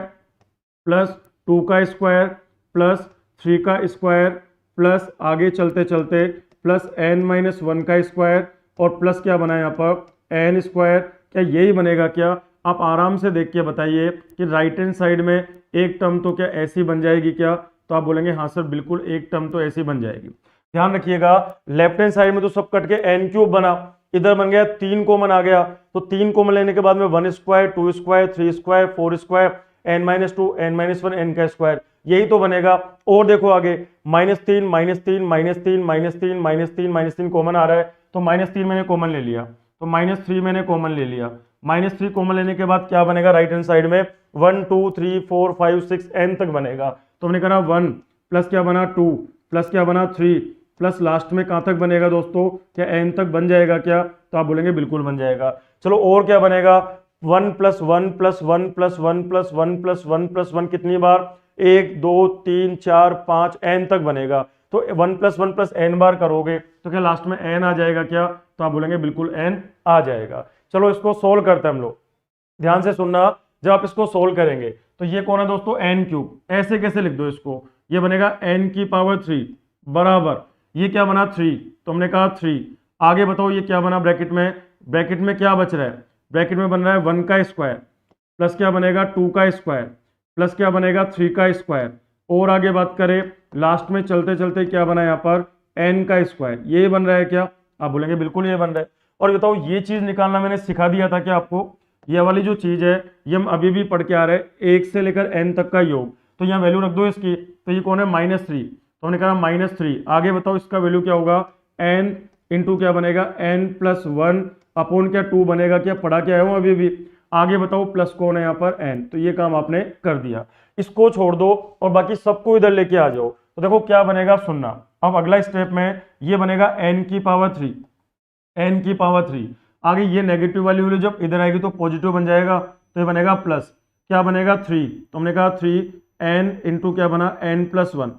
प्लस 2 का स्क्वायर प्लस 3 का स्क्वायर प्लस आगे चलते चलते प्लस n-1 का स्क्वायर और प्लस क्या बना है यहाँ पर n स्क्वायर। क्या यही बनेगा क्या? आप आराम से देख के बताइए कि राइट हैंड साइड में एक टर्म तो क्या ऐसी बन जाएगी क्या? तो आप बोलेंगे हाँ सर बिल्कुल एक टर्म तो ऐसी बन जाएगी। ध्यान रखिएगा लेफ्ट हैंड साइड में तो सब कट के n क्यूब बना, इधर बन गया 3 कॉमन आ गया, तो 3 कॉमन लेने के बाद में 1 square 2 square 3 square 4 square n-2 n-1 n का स्क्वायर, यही तो बनेगा। और देखो आगे -3 -3 -3 -3 -3 कॉमन आ रहा है, तो -3 मैंने कॉमन ले लिया, तो -3 मैंने कॉमन ले लिया। -3 कॉमन लेने के बाद क्या बनेगा राइट हैंड साइड में 1 2 3 4 5 6 n तक बनेगा। तो हमने कहा 1 प्लस क्या बना 2 प्लस क्या बना 3 प्लस लास्ट में कहाँ तक बनेगा दोस्तों, क्या n तक बन जाएगा क्या? तो आप बोलेंगे बिल्कुल बन जाएगा। चलो और क्या बनेगा 1 + 1 + 1 + 1 + 1 + 1 + 1 कितनी बार 1 2 3 4 5 n तक बनेगा। तो 1 + 1 + n बार करोगे तो क्या लास्ट में n आ जाएगा क्या? तो आप बोलेंगे बिल्कुल n आ जाएगा। चलो इसको सोल्व करते हैं हम लोग, ध्यान से सुनना। जब आप इसको सोल्व करेंगे तो ये कौन है दोस्तों n³, ऐसे कैसे लिख दो इसको, ये बनेगा n³ बराबर ये क्या बना 3, तो हमने कहा 3। आगे बताओ ये क्या बना ब्रैकेट में क्या बच रहा है, ब्रैकेट में बन रहा है 1 का स्क्वायर प्लस क्या बनेगा 2 का स्क्वायर प्लस क्या बनेगा 3 का स्क्वायर। और आगे बात करें लास्ट में चलते चलते क्या बना यहाँ पर n का स्क्वायर, ये बन रहा है क्या? आप बोलेंगे बिल्कुल ये बन रहा है। और बताओ ये चीज निकालना मैंने सिखा दिया था क्या आपको? ये वाली जो चीज है ये हम अभी भी पढ़ के आ रहे हैं, 1 से लेकर n तक का योग, तो यहाँ वैल्यू रख दो इसकी, तो ये कौन है -3, तो हमने कहा -3। आगे बताओ इसका वैल्यू क्या होगा n इंटू क्या बनेगा n+1 अपॉन क्या 2 बनेगा, क्या पढ़ा के आया हूँ अभी भी। आगे बताओ प्लस कौन है यहाँ पर n, तो ये काम आपने कर दिया। इसको छोड़ दो और बाकी सबको इधर लेके आ जाओ, तो देखो क्या बनेगा सुनना। अब अगला स्टेप में ये बनेगा n³। आगे ये नेगेटिव वाली वैल्यू जब इधर आएगी तो पॉजिटिव बन जाएगा, तो ये बनेगा प्लस क्या बनेगा 3, तो हमने कहा 3n इंटू क्या बना n+1,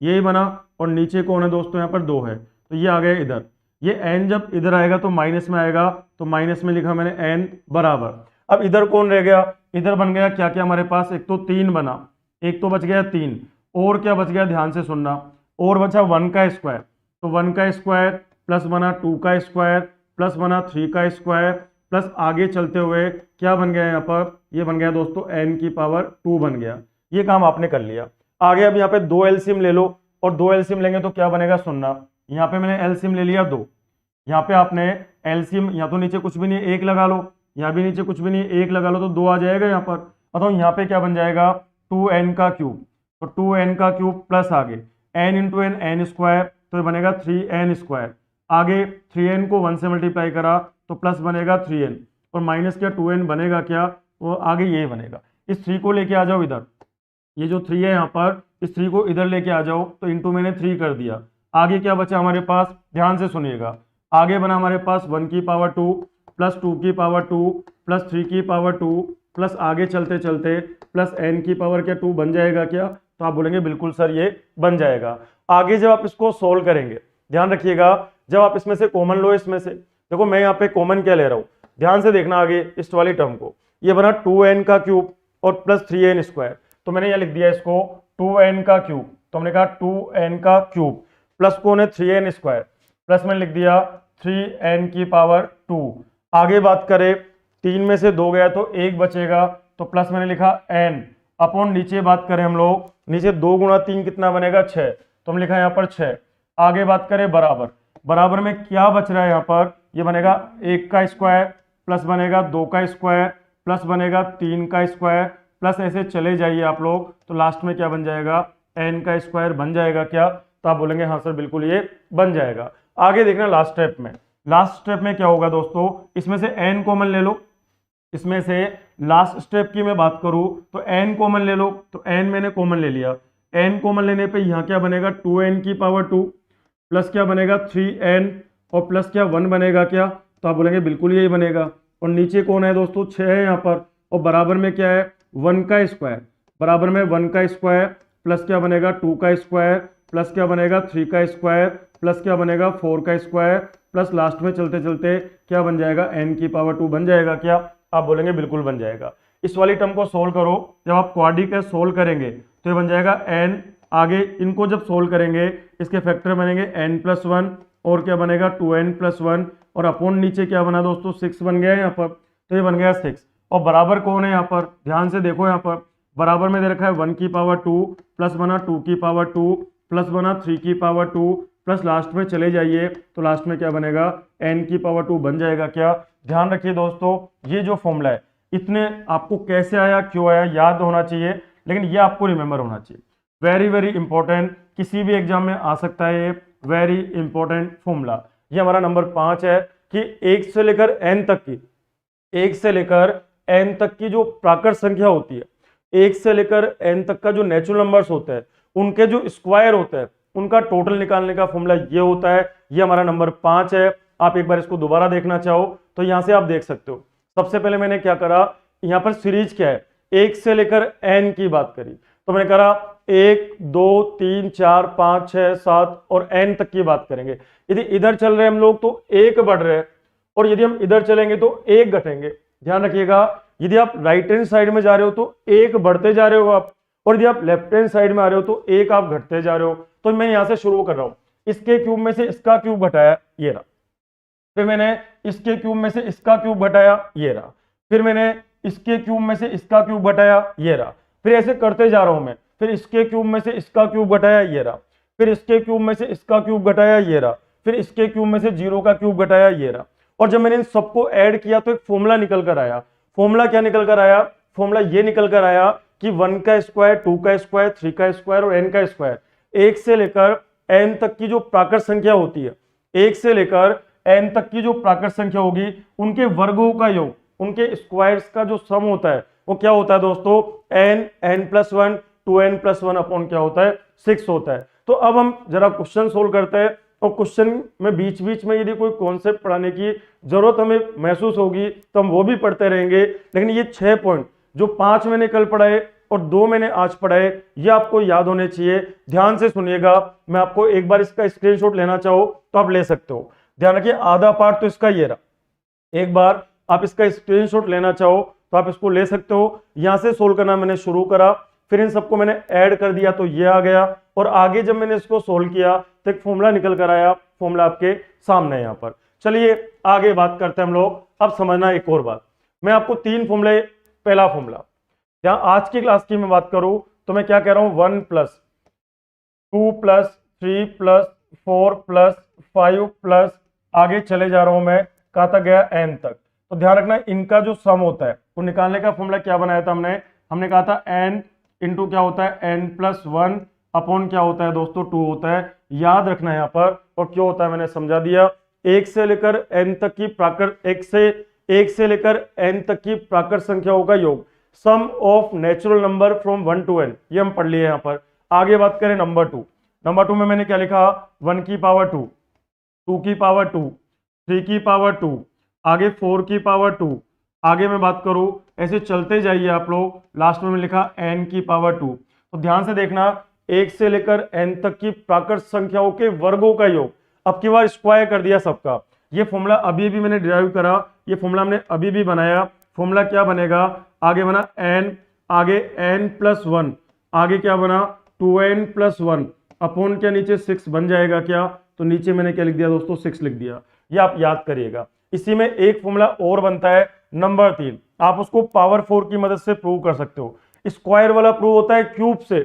यही बना। और नीचे कौन है दोस्तों यहाँ पर 2 है, तो ये आ गया इधर। ये n जब इधर आएगा तो माइनस में आएगा, तो माइनस में लिखा मैंने n बराबर। अब इधर कौन रह गया, इधर बन गया क्या क्या हमारे पास, एक तो 3 बना, एक तो बच गया 3, और क्या बच गया ध्यान से सुनना, और बचा 1 का स्क्वायर, तो 1 का स्क्वायर प्लस बना 2 का स्क्वायर प्लस बना 3 का स्क्वायर प्लस आगे चलते हुए क्या बन गया यहाँ पर, ये बन गया दोस्तों n² बन गया। ये काम आपने कर लिया। आगे अब यहाँ पे 2 एलसीएम ले लो, और 2 एलसीएम लेंगे तो क्या बनेगा सुनना। यहाँ पे मैंने एलसीएम ले लिया 2, यहाँ पे आपने एलसीएम, यहाँ तो नीचे कुछ भी नहीं 1 लगा लो, यहाँ भी नीचे कुछ भी नहीं 1 लगा लो, तो 2 आ जाएगा यहाँ पर। अतः यहाँ पे क्या बन जाएगा 2n³, तो 2n³ प्लस आगे n इंटू n n², तो ये बनेगा 3n²। आगे 3n को 1 से मल्टीप्लाई करा तो प्लस बनेगा 3n, और माइनस क्या 2n बनेगा क्या, वो आगे यही बनेगा। इस 3 को लेके आ जाओ इधर, ये जो 3 है यहाँ पर, इस 3 को इधर लेके आ जाओ, तो इंटू मैंने 3 कर दिया। आगे क्या बचा हमारे पास, ध्यान से सुनिएगा, आगे बना हमारे पास 1² प्लस 2² प्लस 3² प्लस आगे चलते चलते प्लस n² क्या 2 बन जाएगा क्या? तो आप बोलेंगे बिल्कुल सर ये बन जाएगा। आगे जब आप इसको सोल्व करेंगे ध्यान रखिएगा, जब आप इसमें से कॉमन लो, इसमें से देखो मैं यहाँ पे कॉमन क्या ले रहा हूँ, ध्यान से देखना आगे इस वाली टर्म को, ये बना 2n³ और प्लस 3n², तो मैंने यहाँ लिख दिया इसको 2n³, तो हमने कहा 2n³ प्लस कौन है 3n² प्लस मैंने लिख दिया 3n²। आगे बात करें 3 में से 2 गया तो 1 बचेगा, तो प्लस मैंने लिखा n अपॉन नीचे बात करें हम लोग, नीचे 2 गुणा 3 कितना बनेगा 6, तो हम लिखा यहाँ पर 6। आगे बात करें बराबर में क्या बच रहा है यहाँ पर, ये बनेगा 1 का स्क्वायर प्लस बनेगा 2 का स्क्वायर प्लस बनेगा 3 का स्क्वायर प्लस ऐसे चले जाइए आप लोग, तो लास्ट में क्या बन जाएगा n² बन जाएगा क्या? तो आप बोलेंगे हाँ सर बिल्कुल ये बन जाएगा। आगे देखना लास्ट स्टेप में क्या होगा दोस्तों, इसमें से n कॉमन ले लो, इसमें से लास्ट स्टेप की मैं बात करूं तो n कॉमन ले लो, तो n मैंने कॉमन ले लिया। n कॉमन लेने पे यहाँ क्या बनेगा 2n² प्लस क्या बनेगा 3n और प्लस क्या 1 बनेगा क्या? तो आप बोलेंगे बिल्कुल यही बनेगा। और नीचे कौन है दोस्तों 6 है यहाँ पर, और बराबर में क्या है 1 का स्क्वायर, बराबर में 1 का स्क्वायर प्लस क्या बनेगा 2 का स्क्वायर प्लस क्या बनेगा 3 का स्क्वायर प्लस क्या बनेगा 4 का स्क्वायर प्लस लास्ट में चलते चलते क्या बन जाएगा n की पावर 2 बन जाएगा क्या? आप बोलेंगे बिल्कुल बन जाएगा। इस वाली टर्म को सोल्व करो, जब आप क्वाड्रिक का सोल्व करेंगे तो ये बन जाएगा n, आगे इनको जब सोल्व करेंगे इसके फैक्टर बनेंगे n+1 और क्या बनेगा 2n+1 और अपॉन नीचे क्या बना दोस्तों 6 बन गया यहाँ पर, तो ये बन गया 6 और बराबर कौन है यहाँ पर, ध्यान से देखो यहाँ पर बराबर में दे रखा है 1 की पावर 2 प्लस बना 2 की पावर 2 प्लस बना 3 की पावर 2 प्लस लास्ट में चले जाइए तो लास्ट में क्या बनेगा n की पावर 2 बन जाएगा क्या? ध्यान रखिए दोस्तों, ये जो फॉर्मूला है इतने आपको कैसे आया क्यों आया याद होना चाहिए, लेकिन ये आपको रिमेंबर होना चाहिए। वेरी वेरी इंपॉर्टेंट, किसी भी एग्जाम में आ सकता है ये वेरी इंपॉर्टेंट फॉर्मूला। ये हमारा नंबर 5 है कि 1 से लेकर n तक की, 1 से लेकर n तक की जो प्राकृत संख्या होती है, 1 से लेकर n तक का जो नेचुरल नंबर्स होते हैं उनके जो स्क्वायर होते हैं उनका टोटल निकालने का फॉर्मूला ये होता है। ये हमारा नंबर 5 है। आप एक बार इसको दोबारा देखना चाहो तो यहां से आप देख सकते हो। सबसे पहले मैंने क्या करा, यहां पर सीरीज क्या है 1 से लेकर n की बात करी, तो मैंने करा 1 2 3 4 5 6 7 और n तक की बात करेंगे। यदि इधर चल रहे हैं हम लोग तो 1 बढ़ रहे हैं और यदि हम इधर चलेंगे तो 1 घटेंगे। ध्यान रखिएगा, यदि आप राइट हैंड साइड में जा रहे हो तो 1 बढ़ते जा रहे हो आप, और यदि आप लेफ्ट हैंड साइड में आ रहे हो तो 1 आप घटते जा रहे हो। तो मैं यहां से शुरू कर रहा हूं, इसके क्यूब में से इसका क्यूब घटाया ये रहा, फिर मैंने इसके क्यूब में से इसका क्यूब घटाया ये रहा, फिर मैंने इसके क्यूब में से इसका क्यूब घटाया ये रहा, फिर ऐसे करते जा रहा हूं मैं, फिर इसके क्यूब में से इसका क्यूब घटाया ये रहा, फिर इसके क्यूब में से इसका क्यूब घटाया ये रहा, फिर इसके क्यूब में से 0 का क्यूब घटाया ये रहा। और जब मैंने इन सबको ऐड किया तो एक फॉर्मूला निकल कर आया। फॉर्मूला क्या निकल कर आया? फॉर्मूला ये निकल कर आया कि 1 का स्क्वायर 2 का स्क्वायर 3 का स्क्वायर और n का स्क्वायर, 1 से लेकर n तक की जो प्राकृत संख्या होती है, 1 से लेकर n तक की जो प्राकृत संख्या होगी उनके वर्गों का योग, उनके स्क्वायर्स का जो सम होता है वो क्या होता है दोस्तों n+1 2n+1 अपॉन क्या होता है 6 होता है। तो अब हम जरा क्वेश्चन सोल्व करते हैं और क्वेश्चन में बीच बीच में यदि कोई कॉन्सेप्ट पढ़ाने की जरूरत हमें महसूस होगी तो हम वो भी पढ़ते रहेंगे, लेकिन ये 6 पॉइंट जो 5 मैंने कल पढ़ाए और 2 मैंने आज पढ़ाए ये आपको याद होने चाहिए। ध्यान से सुनिएगा, मैं आपको एक बार इसका स्क्रीनशॉट लेना चाहो तो आप ले सकते हो। ध्यान रखिए, आधा पार्ट तो इसका ये रहा, एक बार आप इसका स्क्रीनशॉट लेना चाहो तो आप इसको ले सकते हो। यहां से सोल्व करना मैंने शुरू करा, फिर इन सबको मैंने ऐड कर दिया तो ये आ गया, और आगे जब मैंने इसको सोल्व किया तो एक फॉर्मूला निकल कर आया। फॉर्मूला आपके सामने है यहाँ पर। चलिए आगे बात करते हैं हम लोग। अब समझना एक और बात, मैं आपको 3 फॉर्मूले, पहला फॉर्मूला यहाँ आज की क्लास की मैं बात करूं तो मैं क्या कह रहा हूं 1 + 2 + 3 + 4 + 5 प्लस आगे चले जा रहा हूं मैं, कहां तक गया n तक। तो ध्यान रखना इनका जो सम होता है वो निकालने का फॉर्मूला क्या बनाया था हमने कहा था n इंटू क्या होता है n+1 अपॉन क्या होता है दोस्तों 2 होता है। याद रखना है यहाँ पर, और क्यों होता है मैंने समझा दिया। 1 से लेकर n तक की प्राकृत 1 से लेकर n तक की प्राकृत संख्याओं का योग, sum of natural number from 1 to n, ये हम पढ़ लिए यहाँ पर। आगे बात करें नंबर 2 में मैंने क्या लिखा 1 की पावर 2, 2 की पावर 2, 3 की पावर 2, आगे 4 की पावर 2, आगे मैं बात करूं ऐसे चलते जाइए आप लोग, लास्ट में लिखा n की पावर 2। तो ध्यान से देखना 1 से लेकर n तक की प्राकृत संख्याओं के वर्गों का योग, अब की बार स्क्वायर कर दिया सबका। ये फॉर्मूला अभी भी मैंने डिराइव करा, ये फॉर्मूला हमने अभी भी बनाया। फॉर्मूला क्या बनेगा, आगे बना n, आगे n+1, आगे क्या बना 2n+1 अपॉन क्या नीचे 6 बन जाएगा क्या, तो नीचे मैंने क्या लिख दिया दोस्तों 6 लिख दिया। ये आप याद करिएगा। इसी में एक फॉर्मूला और बनता है नंबर 3, आप उसको पावर 4 की मदद से प्रूव कर सकते हो। स्क्वायर वाला प्रूव होता है क्यूब से,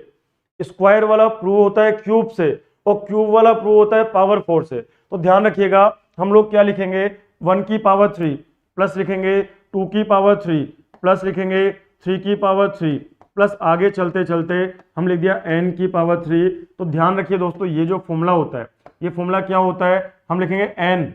स्क्वायर वाला प्रूव होता है क्यूब से, और क्यूब वाला प्रूव होता है पावर 4 से। तो ध्यान रखिएगा हम लोग क्या लिखेंगे 1 की पावर 3 प्लस लिखेंगे 2 की पावर 3 प्लस लिखेंगे 3 की पावर 3 प्लस आगे चलते चलते हम लिख दिया n की पावर 3। तो ध्यान रखिए दोस्तों ये जो फॉर्मूला होता है, ये फॉर्मूला क्या होता है, हम लिखेंगे n,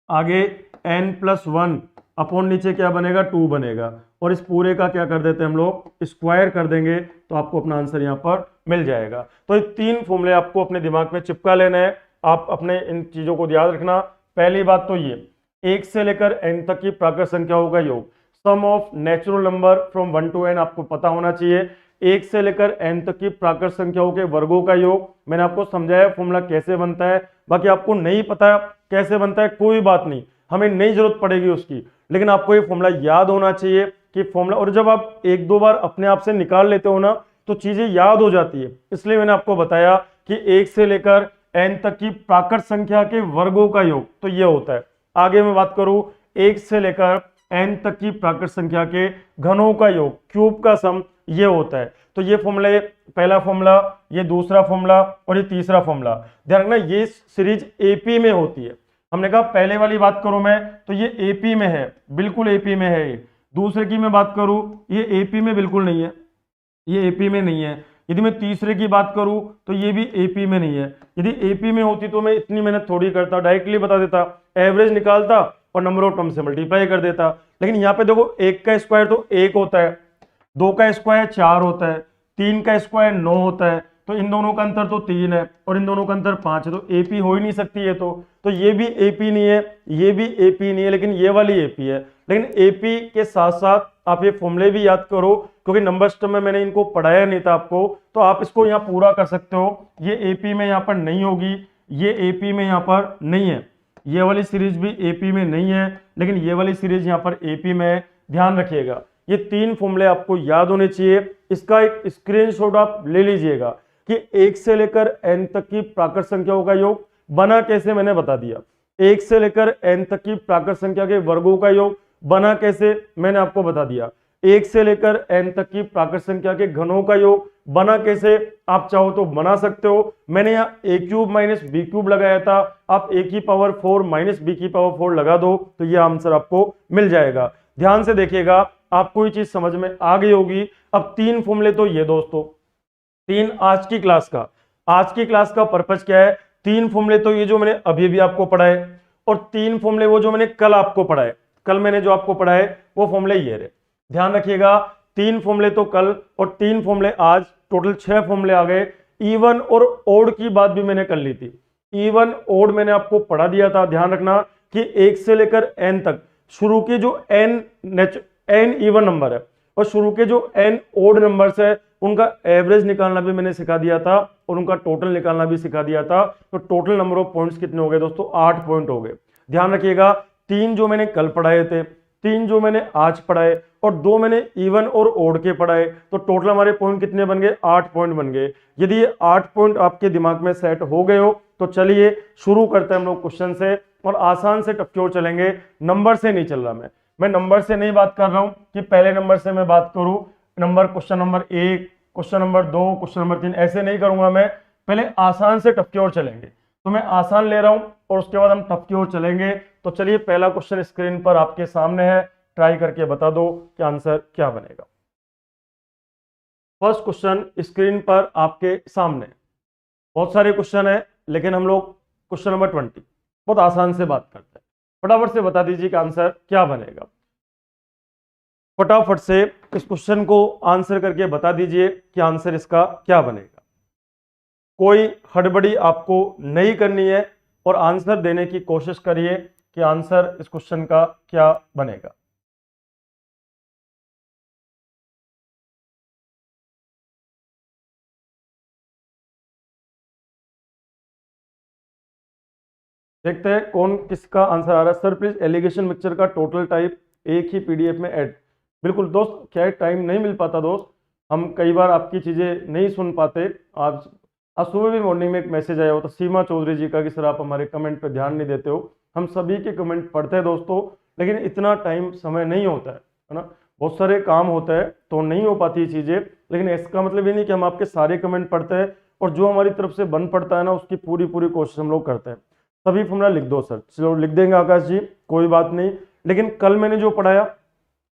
आगे n+1 अपॉन नीचे क्या बनेगा 2 बनेगा, और इस पूरे का क्या कर देते हैं हम लोग स्क्वायर कर देंगे, तो आपको अपना आंसर यहाँ पर मिल जाएगा। तो ये 3 फॉर्मूले आपको अपने दिमाग में चिपका लेने हैं, आप अपने इन चीजों को याद रखना। पहली बात तो ये 1 से लेकर n तक की प्राकृत संख्याओं का योग, sum of natural number from 1 to n आपको पता होना चाहिए। 1 से लेकर n तक की प्राकृत संख्याओं के वर्गों का योग। मैंने आपको समझाया फॉर्मूला कैसे बनता है। बाकी आपको नहीं पता कैसे बनता है कोई बात नहीं, हमें नहीं जरूरत पड़ेगी उसकी, लेकिन आपको ये फॉर्मूला याद होना चाहिए कि फॉर्मूला, और जब आप एक दो बार अपने आप से निकाल लेते हो ना तो चीजें याद हो जाती है। इसलिए मैंने आपको बताया कि 1 से लेकर n तक की प्राकृत संख्या के वर्गों का योग तो ये होता है। आगे मैं बात करूं 1 से लेकर n तक की प्राकृत संख्या के घनों का योग, क्यूब का सम, ये होता है। तो ये फॉर्मूला, ये पहला फॉर्मूला, ये दूसरा फॉर्मूला और ये तीसरा फॉर्मूला। ध्यान रखना ये सीरीज एपी में होती है। हमने कहा पहले वाली बात करूं मैं तो ये एपी में है, बिल्कुल एपी में है। ये दूसरे की मैं बात करूं ये एपी में बिल्कुल नहीं है, ये एपी में नहीं है। यदि मैं तीसरे की बात करूं तो ये भी एपी में नहीं है। यदि एपी में होती तो मैं इतनी मेहनत थोड़ी करता, डायरेक्टली बता देता, एवरेज निकालता और नंबर ऑफ टर्म से मल्टीप्लाई कर देता। लेकिन यहाँ पे देखो 1 का स्क्वायर तो 1 होता है, 2 का स्क्वायर 4 होता है, 3 का स्क्वायर 9 होता है, तो इन दोनों का अंतर तो 3 है और इन दोनों का अंतर 5 है, तो एपी हो ही नहीं सकती है। तो ये भी एपी नहीं है, ये भी एपी नहीं है, लेकिन ये वाली एपी है। लेकिन एपी के साथ साथ आप ये फॉर्मूले भी याद करो, क्योंकि नंबर सिस्टम में मैंने इनको पढ़ाया नहीं था आपको, तो आप इसको यहाँ पूरा कर सकते हो। ये एपी में यहाँ पर नहीं होगी, ये एपी में यहाँ पर नहीं है, ये वाली सीरीज भी एपी में नहीं है, लेकिन ये वाली सीरीज यहाँ पर एपी में है। ध्यान रखिएगा ये 3 फॉर्मूले आपको याद होने चाहिए। इसका एक स्क्रीनशॉट आप ले लीजिएगा कि 1 से लेकर n तक की प्राकृत संख्याओं का योग बना कैसे, मैंने बता दिया। 1 से लेकर n तक की प्राकृत संख्या के वर्गों का योग बना कैसे, मैंने आपको बता दिया। 1 से लेकर n तक की प्राकृत संख्या के घनों का योग बना कैसे, आप चाहो तो बना सकते हो। मैंने यहाँ a cube minus b cube लगाया था, आप a की पावर 4 माइनस बी की पावर 4 लगा दो तो ये आंसर आपको मिल जाएगा। ध्यान से देखिएगा, आपको ये चीज समझ में आ गई होगी। अब 3 फॉर्मूले तो ये दोस्तों, 3 आज की क्लास का पर्पज क्या है, 3 फॉर्मूले तो ये जो मैंने अभी भी आपको पढ़ाए, और 3 फॉर्मूले वो जो मैंने कल आपको पढ़ाए। कल मैंने जो आपको पढ़ाए वो फॉर्मूले ये रहे। ध्यान रखिएगा 3 फॉर्मूले तो कल और 3 फॉर्मूले आज, टोटल 6 फॉर्मूले आ गए। इवन और ओड की बात भी मैंने कर ली थी, इवन ओड मैंने आपको पढ़ा दिया था। ध्यान रखना कि 1 से लेकर n तक शुरू के जो n इवन नंबर है और शुरू के जो n ओड नंबर्स है उनका एवरेज निकालना भी मैंने सिखा दिया था और उनका टोटल निकालना भी सिखा दिया था। तो टोटल नंबर ऑफ पॉइंट्स कितने हो गए दोस्तों, 8 पॉइंट हो गए। ध्यान रखिएगा 3 जो मैंने कल पढ़ाए थे, 3 जो मैंने आज पढ़ाए और 2 मैंने इवन और ओड के पढ़ाए, तो टोटल हमारे पॉइंट कितने बन गए, 8 पॉइंट बन गए। यदि ये 8 पॉइंट आपके दिमाग में सेट हो गए हो तो चलिए शुरू करते हैं हम लोग क्वेश्चन से, और आसान से टफ की ओर चलेंगे। नंबर से नहीं चल रहा मैं नंबर से नहीं बात कर रहा हूं कि पहले नंबर से मैं बात करूं, question number 1, question number 2, question number 3, ऐसे नहीं करूंगा मैं। पहले आसान से टफ की ओर चलेंगे, तो मैं आसान ले रहा हूं और उसके बाद हम टफ की ओर चलेंगे। तो चलिए पहला क्वेश्चन स्क्रीन पर आपके सामने है, ट्राई करके बता दो कि आंसर क्या बनेगा। फर्स्ट क्वेश्चन स्क्रीन पर आपके सामने, बहुत सारे क्वेश्चन है लेकिन हम लोग क्वेश्चन नंबर 20 बहुत आसान से बात करते हैं। फटाफट से बता दीजिए कि आंसर क्या बनेगा। फटाफट से इस क्वेश्चन को आंसर करके बता दीजिए कि आंसर इसका क्या बनेगा। कोई हड़बड़ी आपको नहीं करनी है और आंसर देने की कोशिश करिए कि आंसर इस क्वेश्चन का क्या बनेगा। देखते हैं कौन किसका आंसर आ रहा है। सर प्लीज एलिगेशन मिक्सचर का टोटल टाइप एक ही पीडीएफ में ऐड। बिल्कुल दोस्त, क्या टाइम नहीं मिल पाता दोस्त, हम कई बार आपकी चीज़ें नहीं सुन पाते। आज सुबह भी मॉर्निंग में एक मैसेज आया हुआ था सीमा चौधरी जी का कि सर आप हमारे कमेंट पे ध्यान नहीं देते हो। हम सभी के कमेंट पढ़ते हैं दोस्तों, लेकिन इतना टाइम समय नहीं होता है ना, बहुत सारे काम होता है तो नहीं हो पाती चीज़ें। लेकिन इसका मतलब ये नहीं कि हम आपके सारे कमेंट पढ़ते हैं, और जो हमारी तरफ से बन पड़ता है ना उसकी पूरी कोशिश हम लोग करते हैं। सभी फॉर्मूला लिख दो सर, चलो लिख देंगे आकाश जी, कोई बात नहीं। लेकिन कल मैंने जो पढ़ाया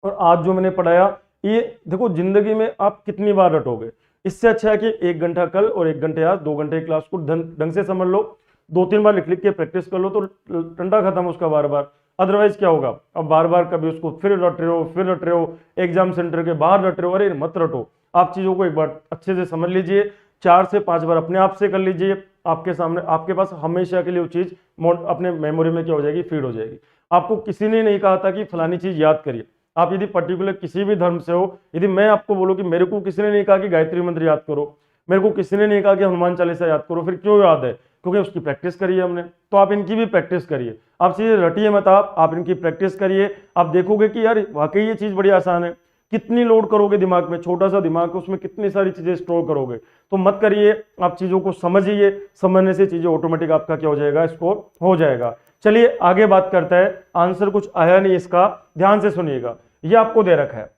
और आज जो मैंने पढ़ाया, ये देखो जिंदगी में आप कितनी बार रटोगे। इससे अच्छा है कि 1 घंटा कल और 1 घंटे आज, 2 घंटे क्लास को ढंग से समझ लो, 2-3 बार लिख के प्रैक्टिस कर लो तो टंडा खत्म उसका बार बार। अदरवाइज क्या होगा, अब बार बार कभी उसको फिर रट रहे हो, एग्जाम सेंटर के बाहर रट रहे हो। अरे मत रटो, आप चीज़ों को एक बार अच्छे से समझ लीजिए, 4 से 5 बार अपने आप से कर लीजिए। आपके सामने, आपके पास हमेशा के लिए वो चीज़ अपने मेमोरी में क्या हो जाएगी, फीड हो जाएगी। आपको किसी ने नहीं कहा था कि फलानी चीज़ याद करिए, आप यदि पर्टिकुलर किसी भी धर्म से हो, यदि मैं आपको बोलूं कि मेरे को किसी ने नहीं कहा कि गायत्री मंत्र याद करो, मेरे को किसी ने नहीं कहा कि हनुमान चालीसा याद करो, फिर क्यों याद है? क्योंकि उसकी प्रैक्टिस करी है हमने। तो आप इनकी भी प्रैक्टिस करिए, आप चीजें रटिए मत, आप इनकी प्रैक्टिस करिए। आप देखोगे कि यार वाकई ये चीज बड़ी आसान है। कितनी लोड करोगे दिमाग में, छोटा सा दिमाग है उसमें कितनी सारी चीजें स्टोर करोगे। तो मत करिए, आप चीजों को समझिए, समझने से चीजें ऑटोमेटिक आपका क्या हो जाएगा, स्कोर हो जाएगा। चलिए आगे बात करते हैं। आंसर कुछ आया नहीं इसका, ध्यान से सुनिएगा। ये आपको दे रखा है,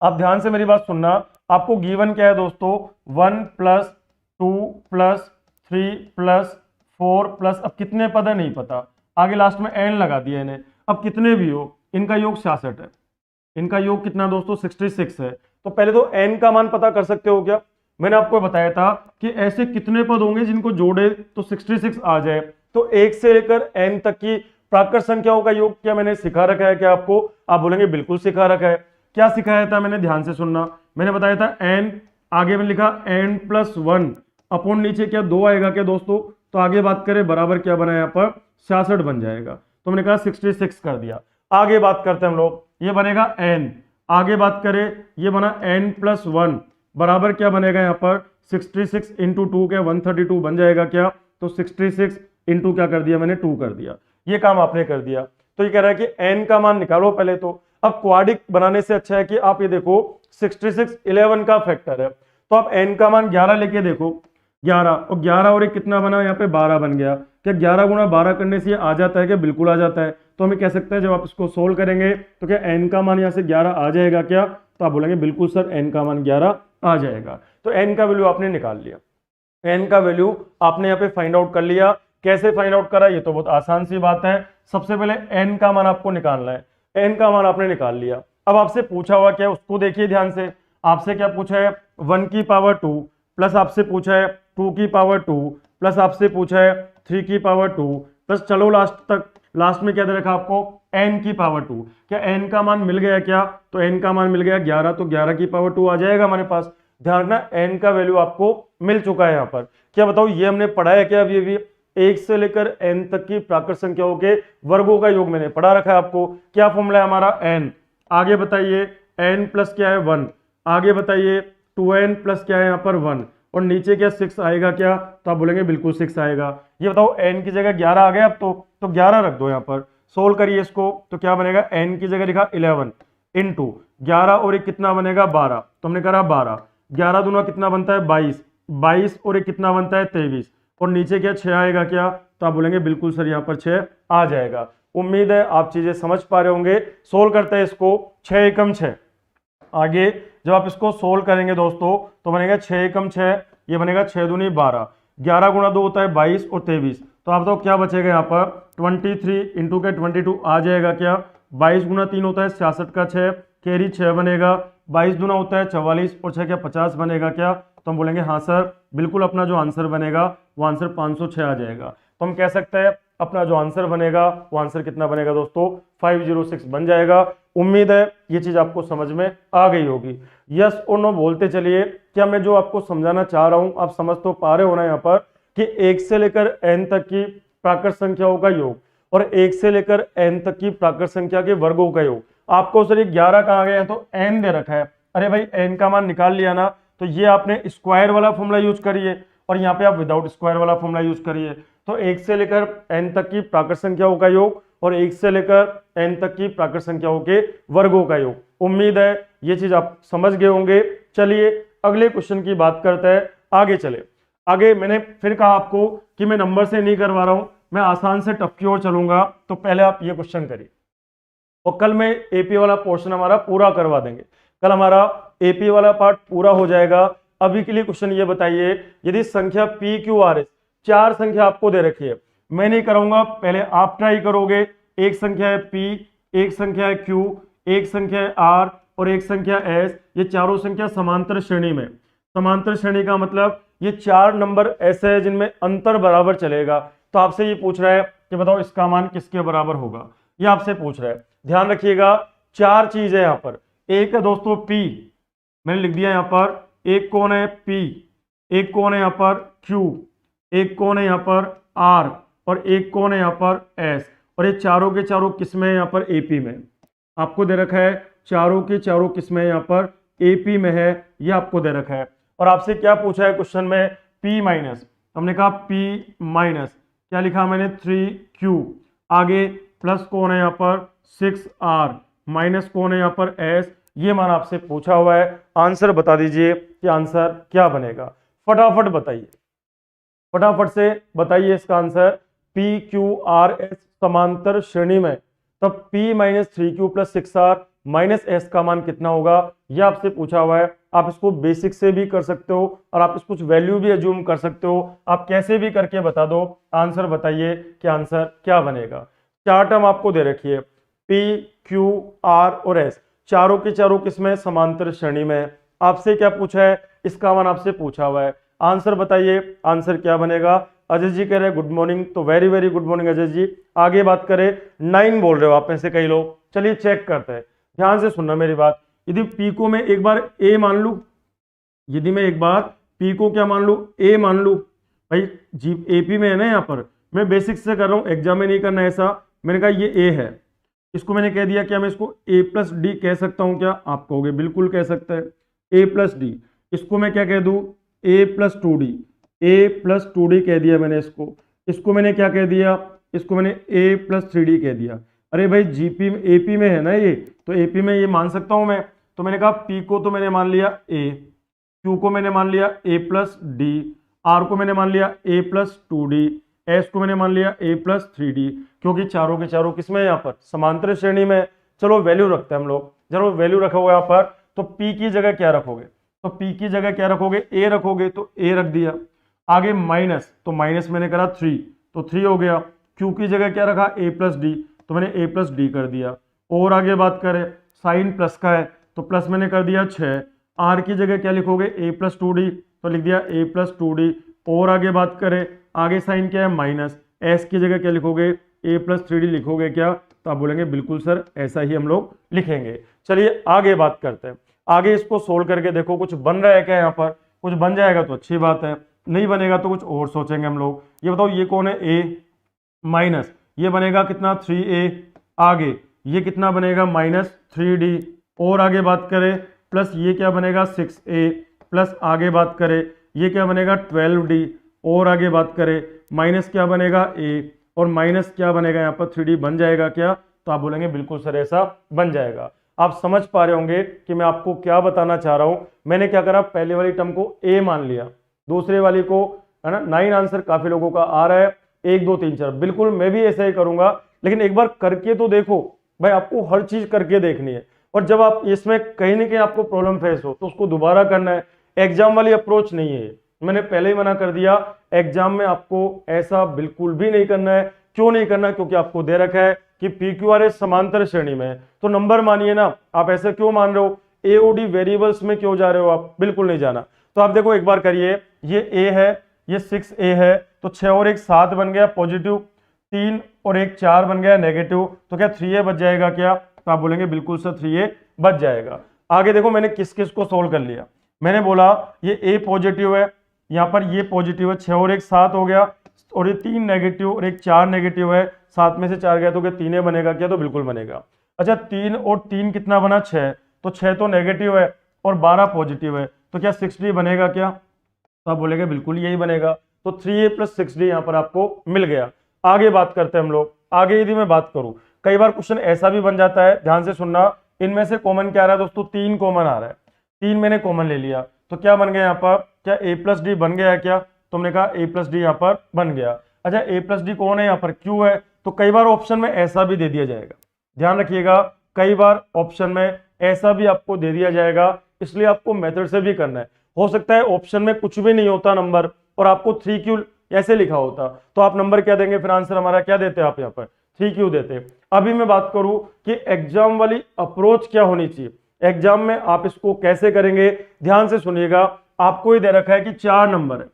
आप ध्यान से मेरी बात सुनना। आपको गिवन क्या है दोस्तों, 1 + 2 + 3 + 4 प्लस, अब कितने पद है नहीं पता, आगे लास्ट में एन लगा दिया इन्हें। अब कितने भी हो, इनका योग 66 है, इनका योग कितना दोस्तों 66 है। तो पहले तो एन का मान पता कर सकते हो क्या? मैंने आपको बताया था कि ऐसे कितने पद होंगे जिनको जोड़े तो 66 आ जाए। तो 1 से लेकर एन तक की प्राकृत संख्याओं का योग क्या मैंने सिखा रखा है क्या आपको? आप बोलेंगे बिल्कुल सिखा रखा है। क्या सिखाया था मैंने, ध्यान से सुनना। मैंने बताया था एन, आगे में लिखा n+1 अपॉन नीचे क्या 2 आएगा क्या दोस्तों? तो आगे बात करें बराबर क्या बना यहाँ पर 66 बन जाएगा। तो मैंने कहा 66 कर दिया। आगे बात करते हैं हम लोग, ये बनेगा n, आगे बात करें ये बना n+1 बराबर क्या बनेगा यहाँ पर 66 × 2 क्या 132 बन जाएगा क्या? तो 66 इंटू क्या कर दिया मैंने 2 कर दिया। ये काम आपने कर दिया। तो ये कह रहा है कि n का मान निकालो पहले तो। अब क्वाड्रिक बनाने से अच्छा है कि आप ये देखो 66 11 का फैक्टर है, तो आप n का मान 11 लेके देखो, 11 और 11 और एक कितना बना यहाँ पे 12 बन गया। क्या 11 × 12 करने से ये आ जाता है क्या? बिल्कुल आ जाता है। तो हमें कह सकते हैं जब आप इसको सोल्व करेंगे तो क्या n का मान यहाँ से 11 आ जाएगा क्या? तो आप बोलेंगे बिल्कुल सर n का मान 11 आ जाएगा। तो n का वैल्यू आपने निकाल लिया, n का वैल्यू आपने यहाँ पे फाइंड आउट कर लिया। कैसे फाइंड आउट करा, ये तो बहुत आसान सी बात है। सबसे पहले n का मान आपको निकालना है, n का मान आपने निकाल लिया। अब आपसे पूछा हुआ क्या, उसको देखिए ध्यान से। आपसे क्या पूछा है 1 की पावर 2 प्लस आपसे पूछा है 2 की पावर 2 प्लस आपसे पूछा है 3 की पावर 2 प्लस चलो लास्ट तक, लास्ट में क्या दे रखा आपको n की पावर 2। क्या n का मान मिल गया क्या? तो n का मान मिल गया 11, तो 11 की पावर 2 आ जाएगा हमारे पास। ध्यान रखना n का वैल्यू आपको मिल चुका है यहाँ पर। क्या बताओ ये हमने पढ़ा है क्या? अभी 1 से लेकर n तक की प्राकृत संख्याओं के वर्गों का योग मैंने पढ़ा रखा है आपको। क्या फॉर्मूला है हमारा n, आगे बताइए n प्लस क्या है 1, आगे बताइए 2n प्लस क्या है यहाँ पर 1 और नीचे क्या 6 आएगा क्या? तो आप बोलेंगे बिल्कुल 6 आएगा। ये बताओ n की जगह 11 आ गया अब तो 11 रख दो यहाँ पर, सोल्व करिए इसको। तो क्या बनेगा, n की जगह लिखा 11 इंटू 11 और एक कितना बनेगा 12, तो हमने करा 12, 11 दूना कितना बनता है 22, 22 और एक कितना बनता है 23 और नीचे क्या 6 आएगा क्या? तो आप बोलेंगे बिल्कुल सर यहाँ पर 6 आ जाएगा। उम्मीद है आप चीजें समझ पा रहे होंगे। सोल्व करते हैं इसको, 6 एकम 6। आगे जब आप इसको सोल्व करेंगे दोस्तों तो बनेगा 6 एकम 6, ये बनेगा 6 दूनी 12, 11 गुणा 2 होता है 22 और 23। तो आप बताओ क्या बचेगा यहाँ पर 23 इंटू के 22 आ जाएगा क्या? 22 गुणा 3 होता है 66 का 6, कैरी 6 बनेगा, 22 दूना होता है 44 और 6 क्या 50 बनेगा क्या? तो हम बोलेंगे हाँ सर बिल्कुल, अपना जो आंसर बनेगा वो आंसर 506 आ जाएगा। तो हम कह सकते हैं अपना जो आंसर बनेगा वो आंसर कितना बनेगा दोस्तों 506 बन जाएगा। उम्मीद है ये चीज आपको समझ में आ गई होगी। यस और नो बोलते चलिए। क्या मैं जो आपको समझाना चाह रहा हूं आप समझ तो पा रहे हो ना यहाँ पर कि 1 से लेकर n तक की प्राकृत संख्याओं का योग और 1 से लेकर n तक की प्राकृत संख्या के वर्गों का योग। आपको सर ये 11 कहाँ गया है तो n दे रखा है। अरे भाई n का मान निकाल लिया ना, तो ये आपने स्क्वायर वाला फॉर्मूला यूज करिए और यहाँ पे आप विदाउट स्क्वायर वाला फॉर्मूला यूज करिए। तो 1 से लेकर n तक की प्राकृत संख्याओं का योग और 1 से लेकर n तक की प्राकृत संख्याओं के वर्गों का योग। उम्मीद है ये चीज आप समझ गए होंगे। चलिए अगले क्वेश्चन की बात करते हैं, आगे चले। आगे मैंने फिर कहा आपको कि मैं नंबर से नहीं करवा रहा हूं, मैं आसान से टफ की ओर चलूंगा। तो पहले आप ये क्वेश्चन करिए और कल मैं एपी वाला पोर्शन हमारा पूरा करवा देंगे। कल हमारा एपी वाला पार्ट पूरा हो जाएगा। अभी के लिए क्वेश्चन ये बताइए, यदि संख्या पी क्यू आर एस, 4 संख्या आपको दे रखी है, मैं नहीं कराऊंगा, पहले आप ट्राई करोगे। एक संख्या है पी, एक संख्या है क्यू, एक संख्या है आर और एक संख्या एस। ये चारों संख्या समांतर श्रेणी में, समांतर श्रेणी का मतलब ये 4 नंबर ऐसे हैं जिनमें अंतर बराबर चलेगा। तो आपसे ये पूछ रहा है कि बताओ इसका मान किसके बराबर होगा, ये आपसे पूछ रहा है। ध्यान रखिएगा 4 चीज है यहाँ पर। एक है दोस्तों P, मैंने लिख दिया यहाँ पर, एक कौन है P, एक कौन है यहाँ पर Q, एक कौन है यहाँ पर R और एक कौन है यहाँ पर S। और ये चारों के चारों किस में है यहाँ पर AP में। आपको दे रखा है चारों के चारों किस्में यहाँ पर एपी में है, ये आपको दे रखा है। और आपसे क्या पूछा है क्वेश्चन में, पी माइनस, हमने कहा पी माइनस, क्या लिखा मैंने 3Q, आगे प्लस कौन है यहाँ पर 6R, माइनस कौन है यहाँ पर S, ये मान आपसे पूछा हुआ है। आंसर बता दीजिए कि आंसर क्या बनेगा, फटाफट बताइए, फटाफट से बताइए इसका आंसर। PQRS समांतर श्रेणी में, तब P minus 3Q plus 6R minus S का मान कितना होगा, ये आपसे पूछा हुआ है। आप इसको बेसिक से भी कर सकते हो और आप इसको कुछ वैल्यू भी एज्यूम कर सकते हो, आप कैसे भी करके बता दो। आंसर बताइए कि आंसर क्या बनेगा। चार टर्म आपको दे रखी है, P, Q, R और S, चारों के चारों किसमें समांतर श्रेणी में। आपसे क्या पूछा है, इसका मान आपसे पूछा हुआ है। आंसर बताइए, आंसर क्या बनेगा। अजय जी कह रहे हैं गुड मॉर्निंग, तो very very good morning Ajay ji. आगे बात करें, 9 बोल रहे हो आप में से कई लोग। चलिए चेक करते हैं, ध्यान से सुनना मेरी बात। यदि P को मैं एक बार A मान लूं, यदि मैं एक बार P को क्या मान लूं, A मान लूं, भाई जी AP में है ना, यहाँ पर मैं बेसिक से कर रहा हूँ, एग्जाम में नहीं करना है ऐसा। मैंने कहा ये A है, इसको मैंने कह दिया, क्या मैं इसको A प्लस डी कह सकता हूँ क्या, आप कहोगे बिल्कुल कह सकते हैं, A प्लस डी। इसको मैं क्या कह दूँ, A plus 2D, A plus 2D कह दिया मैंने इसको। इसको मैंने क्या कह दिया, इसको मैंने A प्लस 3D कह दिया। अरे भाई जीपी AP में है ना ये, तो AP में ये मान सकता हूँ मैं। तो मैंने कहा P को तो मैंने मान लिया A, Q को मैंने मान लिया A प्लस D, R को मैंने मान लिया A प्लस 2D, S को मैंने मान लिया A प्लस 3D, क्योंकि चारों के चारों किसमें यहाँ पर समांतर श्रेणी में। चलो वैल्यू रखते हैं हम लोग, चलो वैल्यू रखा हुआ यहाँ पर। तो P की जगह क्या रखोगे, तो P की जगह क्या रखोगे, A रखोगे, तो A रख दिया। आगे माइनस, तो माइनस मैंने करा 3, तो 3 हो गया। Q की जगह क्या रखा, A प्लस डी, तो मैंने A प्लस डी कर दिया। और आगे बात करें, साइन प्लस का है तो प्लस मैंने कर दिया 6। R की जगह क्या लिखोगे, A प्लस 2D, तो लिख दिया A प्लस 2D। और आगे बात करें, आगे साइन क्या है माइनस, S की जगह क्या लिखोगे, A प्लस 3D लिखोगे क्या, तो आप बोलेंगे बिल्कुल सर ऐसा ही हम लोग लिखेंगे। चलिए आगे बात करते हैं, आगे इसको सोल्व करके देखो कुछ बन रहा है क्या, यहाँ पर कुछ बन जाएगा तो अच्छी बात है, नहीं बनेगा तो कुछ और सोचेंगे हम लोग। ये बताओ ये कौन है, A माइनस, ये बनेगा कितना 3A, आगे ये कितना बनेगा माइनस 3D। और आगे बात करें, प्लस ये क्या बनेगा 6A, प्लस आगे बात करें ये क्या बनेगा 12D। और आगे बात करें माइनस क्या बनेगा A, और माइनस क्या बनेगा यहाँ पर 3D बन जाएगा क्या, तो आप बोलेंगे बिल्कुल सर ऐसा बन जाएगा। आप समझ पा रहे होंगे कि मैं आपको क्या बताना चाह रहा हूं। मैंने क्या करा, पहले वाली टर्म को A मान लिया, दूसरे वाली को, है ना। 9 आंसर काफी लोगों का आ रहा है, 1 2 3 4, बिल्कुल मैं भी ऐसा ही करूंगा, लेकिन एक बार करके तो देखो भाई, आपको हर चीज करके देखनी है। और जब आप इसमें कहीं ना कहीं आपको प्रॉब्लम फेस हो तो उसको दोबारा करना है। एग्जाम वाली अप्रोच नहीं है, मैंने पहले ही मना कर दिया, एग्जाम में आपको ऐसा बिल्कुल भी नहीं करना है। क्यों नहीं करना, क्योंकि आपको दे रखा है कि PQRS समांतर श्रेणी में है, तो नंबर मानिए ना। आप ऐसा क्यों मान रहे हो, AOD वेरिएबल्स में क्यों जा रहे हो आप, बिल्कुल नहीं जाना। तो आप देखो एक बार करिए, ये A है, ये 6A है, तो 6 और 1 7 बन गया पॉजिटिव, 3 और 1 4 बन गया नेगेटिव, तो क्या 3A बच जाएगा क्या, तो आप बोलेंगे बिल्कुल सर 3A बच जाएगा। आगे देखो मैंने किस किस को सोल्व कर लिया, मैंने बोला ये A पॉजिटिव है, यहाँ पर ये पॉजिटिव है, 6 और 1 7 हो गया, और ये 3 नेगेटिव और 1 4 नेगेटिव है, 7 में से 4 गया तो क्या 3A बनेगा क्या, तो बिल्कुल बनेगा। अच्छा 3 और 3 कितना बना 6, तो 6 तो नेगेटिव है और 12 पॉजिटिव है, तो क्या 6D बनेगा क्या, तो आप बोलेंगे बिल्कुल यही बनेगा। तो 3A प्लस 6D यहाँ पर आपको मिल गया। आगे बात करते हैं हम लोग। आगे यदि मैं बात करूं, कई बार क्वेश्चन ऐसा भी बन जाता है, ध्यान से सुनना, इनमें से कॉमन क्या आ रहा है दोस्तों, 3 कॉमन आ रहा है, 3 मैंने कॉमन ले लिया, तो क्या बन गया यहाँ पर, क्या A प्लस डी बन गया है क्या, तुमने कहा A प्लस डी यहाँ पर बन गया। अच्छा A प्लस डी कौन है यहाँ पर, Q है, तो कई बार ऑप्शन में ऐसा भी दे दिया जाएगा, ध्यान रखिएगा, कई बार ऑप्शन में ऐसा भी आपको दे दिया जाएगा, इसलिए आपको मेथड से भी करना है। हो सकता है ऑप्शन में कुछ भी नहीं होता नंबर और आपको 3Q ऐसे लिखा होता, तो आप नंबर क्या देंगे, फिर आंसर हमारा क्या देते आप यहाँ पर 3Q देते। अभी मैं बात करूं कि एग्जाम वाली अप्रोच क्या होनी चाहिए, एग्जाम में आप इसको कैसे करेंगे, ध्यान से सुनिएगा। आपको ये दे रखा है कि 4 नंबर है,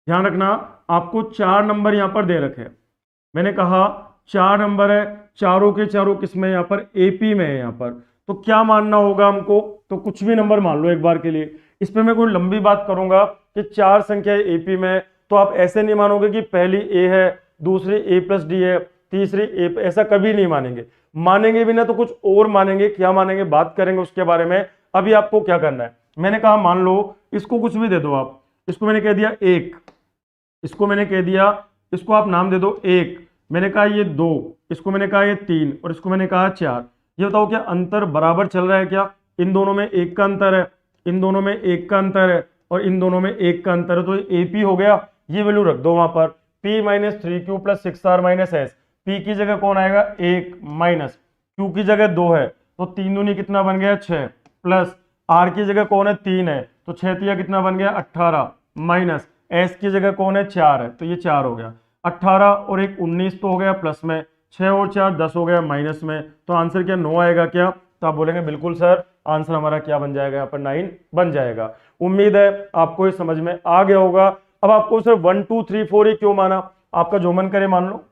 ध्यान रखना, आपको 4 नंबर यहाँ पर दे रखे हैं, मैंने कहा 4 नंबर है, चारों के चारों किसमें यहाँ पर AP में है यहाँ पर, तो क्या मानना होगा हमको, तो कुछ भी नंबर मान लो एक बार के लिए। इस पे मैं कोई लंबी बात करूंगा कि 4 संख्या AP में, तो आप ऐसे नहीं मानोगे कि पहली A है, दूसरी A प्लस डी है, तीसरी A, ऐसा कभी नहीं मानेंगे। मानेंगे भी ना तो कुछ और मानेंगे, क्या मानेंगे बात करेंगे उसके बारे में। अभी आपको क्या करना है, मैंने कहा मान लो इसको कुछ भी दे दो आप, इसको मैंने कह दिया 1, इसको मैंने कह दिया, इसको आप नाम दे दो 1, मैंने कहा ये 2, इसको मैंने कहा ये 3 और इसको मैंने कहा 4। ये बताओ क्या अंतर बराबर चल रहा है क्या? इन दोनों में 1 का अंतर है, इन दोनों में 1 का अंतर है और इन दोनों में 1 का अंतर है, तो ये AP हो गया। ये वैल्यू रख दो वहां पर, P minus 3Q plus 6R minus S। P की जगह कौन आएगा 1 माइनस Q की जगह 2 है तो 3 दूनी कितना बन गया 6 प्लस R की जगह कौन है 3 है तो 6 तिया कितना बन गया 18 माइनस S की जगह कौन है 4 है तो ये 4 हो गया। 18 और 1 19 तो हो गया प्लस में, 6 और 4 10 हो गया माइनस में, तो आंसर क्या 9 आएगा क्या? तो आप बोलेंगे बिल्कुल सर, आंसर हमारा क्या बन जाएगा यहाँ पर 9 बन जाएगा। उम्मीद है आपको ये समझ में आ गया होगा। अब आपको सिर्फ 1 2 3 4 ही क्यों माना, आपका जो मन करे मान लो,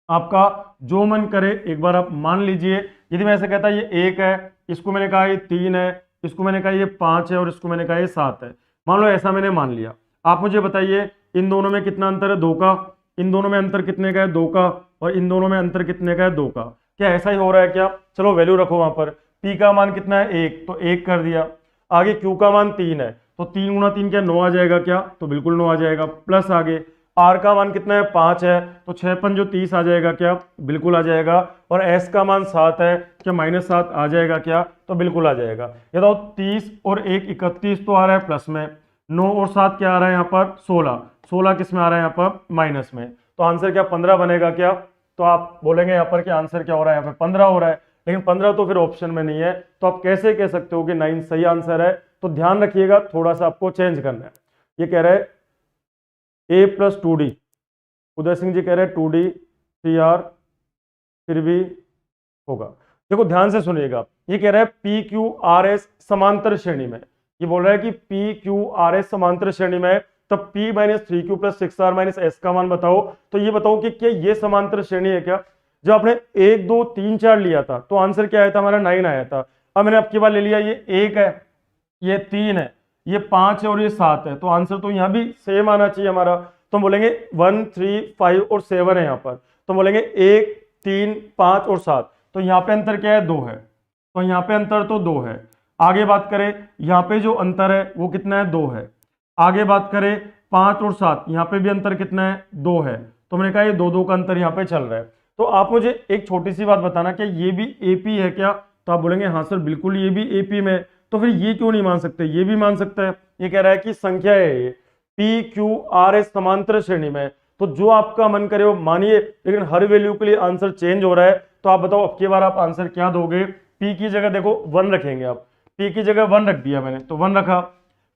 आपका जो मन करे एक बार आप मान लीजिए। यदि मैं ऐसे कहता ये 1 है, इसको मैंने कहा ये 3 है, इसको मैंने कहा ये 5 है और इसको मैंने कहा ये 7 है, मान लो ऐसा मैंने मान लिया। आप मुझे बताइए इन दोनों में कितना अंतर है 2 का, इन दोनों में अंतर कितने का है 2 का और इन दोनों में अंतर कितने का है 2 का। क्या ऐसा ही हो रहा है क्या? चलो वैल्यू रखो वहां पर, P का मान कितना है 1 तो 1 कर दिया, आगे Q का मान 3 है तो 3 गुना 3 क्या 9 आ जाएगा क्या? तो बिल्कुल 9 आ जाएगा। प्लस आगे R का मान कितना है 5 है तो 6 5 जो 30 आ जाएगा क्या? बिल्कुल आ जाएगा। और S का मान 7 है, क्या -7 आ जाएगा क्या? तो बिल्कुल आ जाएगा। ये तो 30 और 1 31 तो आ रहा है प्लस में, 9 और 7 क्या आ रहा है यहाँ पर 16, 16 किस में आ रहा है यहाँ पर माइनस में, तो आंसर क्या 15 बनेगा क्या? तो आप बोलेंगे यहाँ पर कि आंसर क्या हो रहा है यहाँ पे 15 हो रहा है, लेकिन 15 तो फिर ऑप्शन में नहीं है, तो आप कैसे कह सकते हो कि 9 सही आंसर है? तो ध्यान रखिएगा थोड़ा सा आपको चेंज करना है। ये कह रहा है A plus 2D, Uday Singh ji कह रहे हैं 2D 3R फिर भी होगा। देखो ध्यान से सुनिएगा, ये कह रहा है PQRS समांतर श्रेणी में, ये बोल रहा है कि PQRS समांतर श्रेणी में, तब P minus 3Q plus 6R minus S का मान बताओ। तो ये बताओ कि क्या ये समांतर श्रेणी है क्या? जब आपने 1 2 3 4 लिया था तो आंसर क्या आया था हमारा 9 आया था। अब मैंने आपकी बार ले लिया ये 1 है, ये 3 है, ये 5 है और ये 7 है, तो आंसर तो यहाँ भी सेम आना चाहिए हमारा। तो बोलेंगे 1 3 5 और 7 है यहाँ पर, तो बोलेंगे 1 3 5 और 7, तो यहाँ पे अंतर क्या है 2 है, तो यहाँ पे अंतर तो 2 है। आगे बात करें यहाँ पे जो अंतर है वो कितना है 2 है। आगे बात करें 5 और 7, यहाँ पे भी अंतर कितना है 2 है, तो मैंने कहा ये 2 2 का अंतर यहाँ पे चल रहा है। तो आप मुझे एक छोटी सी बात बताना, क्या ये भी AP है क्या? तो आप बोलेंगे हाँ सर बिल्कुल ये भी AP में, तो फिर ये क्यों नहीं मान सकते? ये भी मान सकता है। ये कह रहा है कि संख्या है ये PQRS समांतर श्रेणी में, तो जो आपका मन करे वो मानिए, लेकिन हर वैल्यू के लिए आंसर चेंज हो रहा है। तो आप बताओ अब की बार आप आंसर क्या दोगे? P की जगह देखो 1 रखेंगे आप, P की जगह 1 रख दिया मैंने तो 1 रखा,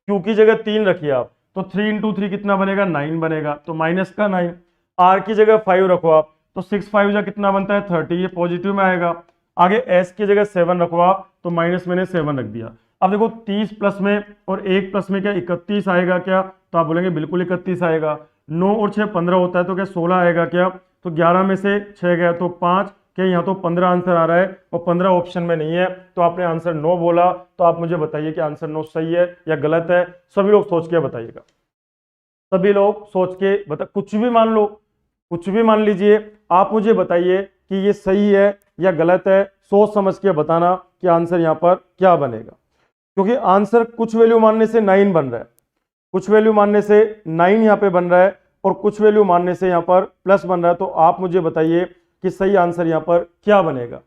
Q की जगह 3 रखिए आप तो 3 इंटू 3 कितना बनेगा 9 बनेगा, तो माइनस का 9। R की जगह 5 रखो आप तो 6 5 जा कितना बनता है 30, ये पॉजिटिव में आएगा। आगे S की जगह 7 रखो आप तो माइनस मैंने 7 रख दिया। अब देखो 30 प्लस में और 1 प्लस में क्या 31 आएगा क्या? तो आप बोलेंगे बिल्कुल 31 आएगा। 9 और 6 15 होता है तो क्या 16 आएगा क्या? तो 11 में से 6 गया तो 5, क्या यहाँ तो 15 आंसर आ रहा है और 15 ऑप्शन में नहीं है, तो आपने आंसर 9 बोला। तो आप मुझे बताइए कि आंसर 9 सही है या गलत है? सभी लोग सोच के बताइएगा, सभी लोग सोच के बता, कुछ भी मान लो, कुछ भी मान लीजिए, आप मुझे बताइए कि ये सही है या गलत है, सोच समझ के बताना कि आंसर यहाँ पर क्या बनेगा। क्योंकि आंसर कुछ वैल्यू मानने से 9 बन रहा है, कुछ वैल्यू मानने से 9 यहाँ पे बन रहा है और कुछ वैल्यू मानने से यहाँ पर प्लस बन रहा है। तो आप मुझे बताइए कि सही आंसर यहाँ पर क्या बनेगा।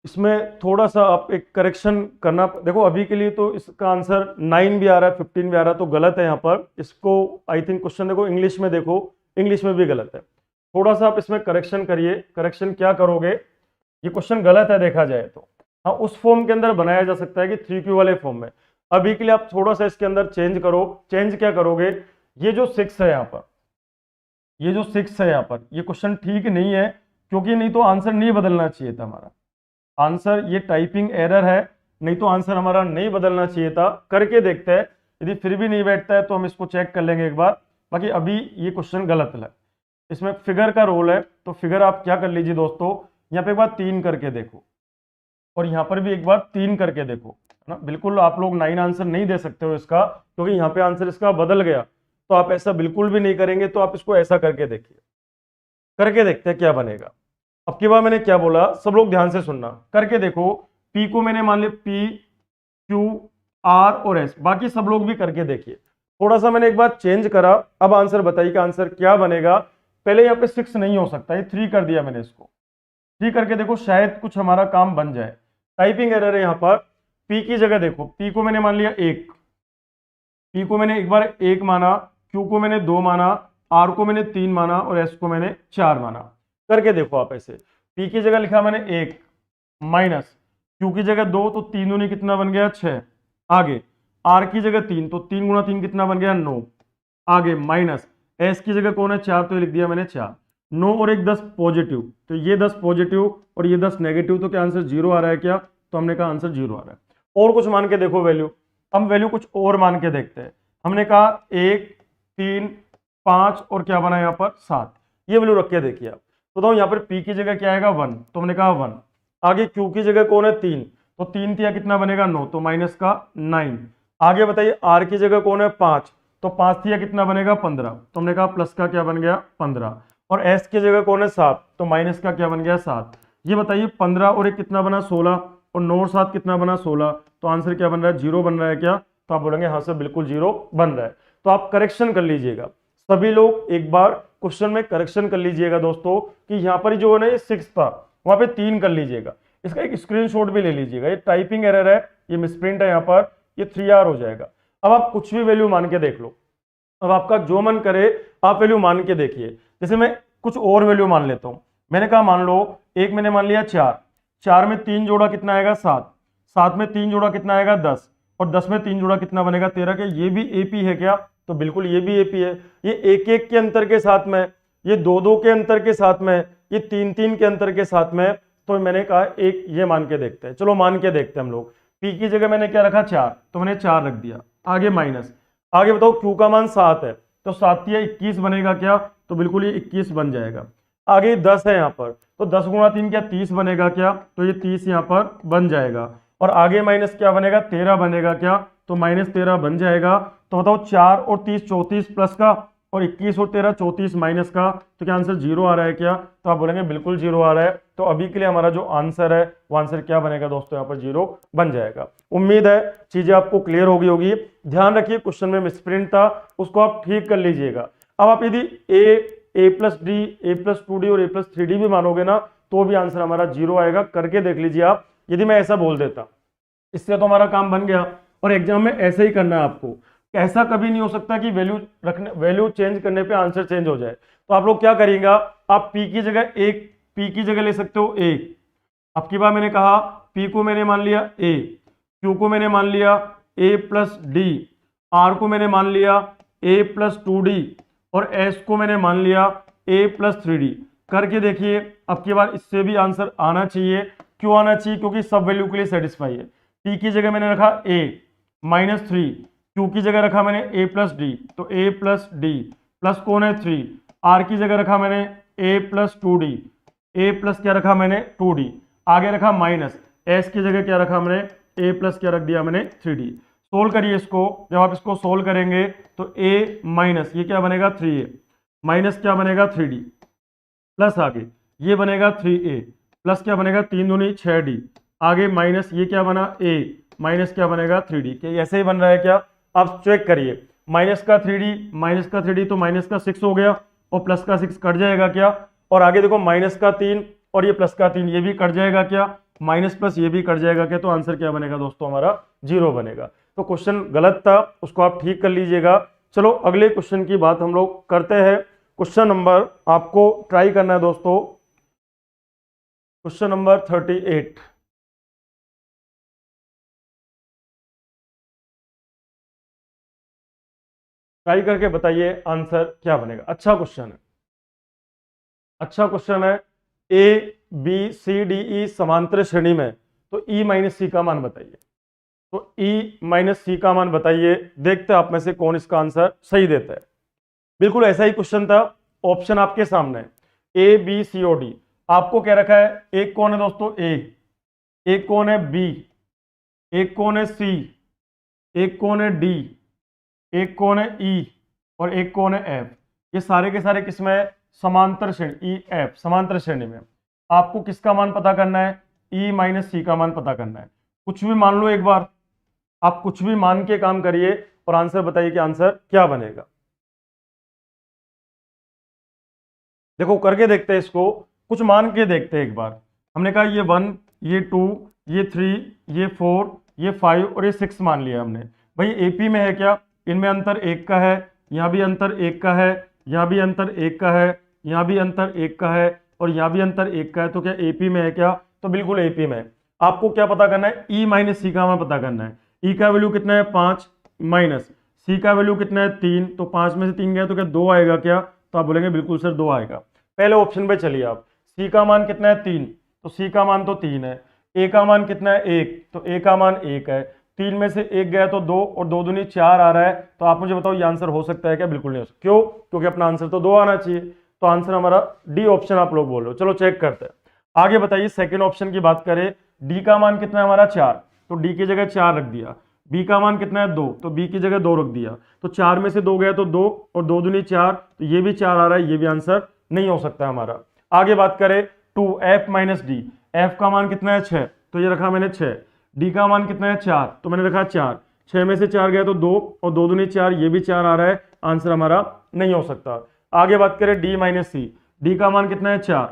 इसमें थोड़ा सा आप एक करेक्शन करना, देखो अभी के लिए तो इसका आंसर 9 भी आ रहा है 15 भी आ रहा है, तो गलत है यहाँ पर। इसको आई थिंक क्वेश्चन देखो इंग्लिश में, देखो इंग्लिश में भी गलत है। थोड़ा सा आप इसमें करेक्शन करिए। करेक्शन क्या करोगे, ये क्वेश्चन गलत है देखा जाए तो, हाँ उस फॉर्म के अंदर बनाया जा सकता है कि 3Q वाले फॉर्म में। अभी के लिए आप थोड़ा सा इसके अंदर चेंज करो। चेंज क्या करोगे, ये जो 6 है यहाँ पर, ये जो 6 है यहाँ पर, ये क्वेश्चन ठीक नहीं है, क्योंकि नहीं तो आंसर नहीं बदलना चाहिए था हमारा आंसर, ये टाइपिंग एरर है, नहीं तो आंसर हमारा नहीं बदलना चाहिए था। करके देखते हैं, यदि फिर भी नहीं बैठता है तो हम इसको चेक कर लेंगे एक बार। बाकी अभी ये क्वेश्चन गलत है, इसमें फिगर का रोल है, तो फिगर आप क्या कर लीजिए दोस्तों, यहाँ पे एक बार 3 करके देखो और यहाँ पर भी एक बार 3 करके देखो। ना। बिल्कुल आप लोग 9 आंसर नहीं दे सकते हो इसका, क्योंकि यहाँ पे आंसर इसका बदल गया, तो आप ऐसा बिल्कुल भी नहीं करेंगे। तो आप इसको ऐसा करके देखिए, करके देखते हैं क्या बनेगा। अब की बार मैंने क्या बोला, सब लोग ध्यान से सुनना, करके देखो। पी को मैंने मान लिया पी, क्यू, आर और एस, बाकी सब लोग भी करके देखिए। थोड़ा सा मैंने एक बार चेंज करा, अब आंसर बताइए कि आंसर क्या बनेगा। पहले यहाँ पे 6 नहीं हो सकता, ये 3 कर दिया मैंने इसको। 3 करके देखो, शायद कुछ हमारा काम बन जाए। टाइपिंग एरर है यहाँ पर। पी की जगह देखो, पी को मैंने मान लिया 1, पी को मैंने एक बार 1 माना, क्यू को मैंने 2 माना, आर को मैंने 3 माना और एस को मैंने 4 माना। करके देखो आप ऐसे, पी की जगह लिखा मैंने 1 माइनस, क्यू की जगह 2 तो 3 दूनी कितना बन गया 6, आगे आर की जगह 3 तो 3 गुणा 3 कितना बन गया 9, आगे माइनस एस की जगह कौन है 4 तो ये लिख दिया मैंने 4, 9 और 1 10 पॉजिटिव, तो ये 10 पॉजिटिव और ये 10 नेगेटिव, तो क्या आंसर 0 आ रहा है क्या, तो हमने कहा आंसर 0 आ रहा है। और कुछ मान के देखो वैल्यू, हम वैल्यू कुछ और मान के देखते हैं। हमने कहा 1 3 5 और क्या बना यहाँ पर 7, ये वैल्यू रख के देखिए आप। तो बताओ यहाँ पर पी की जगह क्या आएगा 1, तो हमने कहा 1, आगे क्यू की जगह कौन है 3, तो 3 तिया कितना बनेगा 9, तो माइनस का 9, आगे बताइए आर की जगह कौन है 5, तो 5 तिया कितना बनेगा 15, तो हमने कहा प्लस का क्या बन गया 15, और एस की जगह कौन है 7, तो माइनस का क्या बन गया 7। ये बताइए 15 और एक कितना बना 16, और 9 और 7 कितना बना 16, तो आंसर क्या बन रहा है 0 बन रहा है क्या, तो आप बोलेंगे हाँ सर बिल्कुल 0 बन रहा है। तो आप करेक्शन कर लीजिएगा, सभी लोग एक बार क्वेश्चन में करेक्शन कर लीजिएगा दोस्तों, कि यहाँ पर जो है ना ये 6 था, वहां पे 3 कर लीजिएगा। इसका एक स्क्रीनशॉट भी ले लीजिएगा, ये टाइपिंग एरर है, ये मिसप्रिंट है यहाँ पर, ये 3R हो जाएगा। अब आप कुछ भी वैल्यू मान के देख लो, अब आपका जो मन करे आप वैल्यू मान के देखिए। जैसे मैं कुछ और वैल्यू मान लेता हूं, मैंने कहा मान लो एक मैंने मान लिया 4, 4 में 3 जोड़ा कितना आएगा 7, 7 में 3 जोड़ा कितना आएगा 10, और 10 में 3 जोड़ा कितना बनेगा 13, के ये भी एपी है क्या, तो बिल्कुल ये भी एपी है। ये एक एक के अंतर के साथ में, ये दो दो के अंतर के साथ में, ये तीन तीन के अंतर के साथ में, तो मैंने कहा एक ये मान के देखते हैं। चलो मान के देखते हैं हम लोग। पी की जगह मैंने क्या रखा 4, तो मैंने 4 रख दिया, आगे माइनस, आगे बताओ क्यू का मान 7 है, तो 7 या 21 बनेगा क्या, तो बिल्कुल ये 21 बन जाएगा। आगे 10 है यहाँ पर, तो 10 गुणा 3 क्या 30 बनेगा क्या, तो ये 30 यहाँ पर बन जाएगा। और आगे माइनस क्या बनेगा 13 बनेगा क्या, तो माइनस 13 बन जाएगा। तो बताओ 4 और 30 34 प्लस का, और 21 और 13 34 माइनस का, तो क्या आंसर 0 आ रहा है क्या, तो आप बोलेंगे बिल्कुल 0 आ रहा है। तो अभी के लिए हमारा जो आंसर है वो आंसर क्या बनेगा दोस्तों, यहाँ पर 0 बन जाएगा। उम्मीद है चीजें आपको क्लियर हो गई होगी। ध्यान रखिए क्वेश्चन में मिसप्रिंट था, उसको आप ठीक कर लीजिएगा। अब आप यदि ए प्लस डी, ए प्लस 2D और ए प्लस 3D भी मानोगे ना, तो भी आंसर हमारा 0 आएगा। करके देख लीजिए आप। यदि मैं ऐसा बोल देता, इससे तो हमारा काम बन गया, और एग्जाम में ऐसे ही करना है आपको। ऐसा कभी नहीं हो सकता कि वैल्यू चेंज करने पे आंसर चेंज हो जाए। तो आप लोग क्या करेंगे, आप पी की जगह पी की जगह ले सकते हो 1। अब की बार मैंने कहा पी को मैंने मान लिया ए, क्यू को मैंने मान लिया ए प्लस डी, आर को मैंने मान लिया ए प्लस 2D, और एस को मैंने मान लिया ए प्लस 3D। करके देखिए, अब की बार इससे भी आंसर आना चाहिए। क्यों आना चाहिए, क्योंकि सब वैल्यू के लिए सेटिस्फाई है। पी की जगह मैंने रखा ए -3, क्यू की जगह रखा मैंने ए प्लस डी, तो ए प्लस डी प्लस कौन है 3, आर की जगह रखा मैंने ए प्लस 2D, ए प्लस क्या रखा मैंने 2D, आगे रखा माइनस, एस की जगह क्या रखा मैंने ए प्लस क्या रख दिया मैंने 3D। सोल्व करिए इसको, जब आप इसको सोल्व करेंगे तो ए माइनस ये क्या बनेगा 3a, माइनस क्या बनेगा 3D, प्लस आगे ये बनेगा 3a, प्लस क्या बनेगा 3 दूनी 6D, आगे माइनस ये क्या बना a, माइनस क्या बनेगा 3D। क्या ऐसे ही बन रहा है क्या, आप चेक करिए। माइनस का 3D तो माइनस का 6 हो गया, और प्लस का 6 कट जाएगा क्या, और आगे देखो माइनस का 3 और ये प्लस का 3 ये भी कट जाएगा क्या, माइनस प्लस ये भी कट जाएगा क्या, तो आंसर क्या बनेगा दोस्तों हमारा 0 बनेगा। तो क्वेश्चन गलत था, उसको आप ठीक कर लीजिएगा। चलो अगले क्वेश्चन की बात हम लोग करते हैं। क्वेश्चन नंबर आपको ट्राई करना है दोस्तों, क्वेश्चन नंबर 38। ट्राई करके बताइए आंसर क्या बनेगा। अच्छा क्वेश्चन है, अच्छा क्वेश्चन है। A B C D E समांतर श्रेणी में, तो ई माइनस सी का मान बताइए। तो ई माइनस सी का मान बताइए, देखते हैं आप में से कौन इसका आंसर सही देता है। बिल्कुल ऐसा ही क्वेश्चन था, ऑप्शन आपके सामने है ए बी सी और डी। आपको क्या रखा है, एक कौन है दोस्तों ए, एक कौन है बी, एक कोण है सी, एक कोण है डी, एक कोण है ई और एक कोण है एफ। ये सारे के सारे किसमें है? समांतर श्रेणी, ई एफ समांतर श्रेणी में। आपको किसका मान पता करना है? ई माइनस सी का मान पता करना है। कुछ भी मान लो एक बार, आप कुछ भी मान के काम करिए और आंसर बताइए कि आंसर क्या बनेगा। देखो करके देखते हैं इसको, कुछ मान के देखते हैं एक बार। हमने कहा ये 1, ये 2, ये 3, ये 4, ये 5 और ये 6 मान लिया हमने। भाई एपी में है क्या? इनमें अंतर 1 का है, यहाँ भी अंतर 1 का है, यहाँ भी अंतर 1 का है, यहाँ भी अंतर 1 का है और यहाँ भी अंतर 1 का है। तो क्या एपी में है क्या? तो बिल्कुल एपी में है। आपको क्या पता करना है? ई माइनस सी का मान पता करना है। ई का वैल्यू कितना है? 5 माइनस सी का वैल्यू कितना है? 3। तो 5 में से 3 गया तो क्या 2 आएगा क्या? तो आप बोलेंगे बिल्कुल सर 2 आएगा। पहले ऑप्शन पे चलिए आप। सी का मान कितना है? 3। तो सी का मान तो 3 है। ए का मान कितना है? 1। तो ए का मान 1 है। 3 में से 1 गया तो 2 और 2 दूनी 4 आ रहा है। तो आप मुझे बताओ ये आंसर हो सकता है क्या? बिल्कुल नहीं हो सकता। क्यों? क्योंकि अपना आंसर तो 2 आना चाहिए। तो आंसर हमारा डी ऑप्शन आप लोग बोल रहे हो। चलो चेक करते हैं। आगे बताइए सेकेंड ऑप्शन की बात करें। डी का मान कितना है हमारा? 4। तो डी की जगह 4 रख दिया। बी का मान कितना है? 2। तो बी की जगह 2 रख दिया। तो 4 में से 2 गया तो 2 और 2 दूनी 4। तो ये भी 4 आ रहा है, ये भी आंसर नहीं हो सकता हमारा। आगे बात करें 2 एफ माइनस डी। एफ का मान कितना है? 6। तो ये रखा मैंने 6। डी का मान कितना है? 4। तो मैंने रखा 4। 6 में से 4 गया तो 2 और 2 दूनी 4, ये भी 4 आ रहा है। आंसर हमारा नहीं हो सकता। आगे बात करें डी माइनस सी। डी का मान कितना है? 4।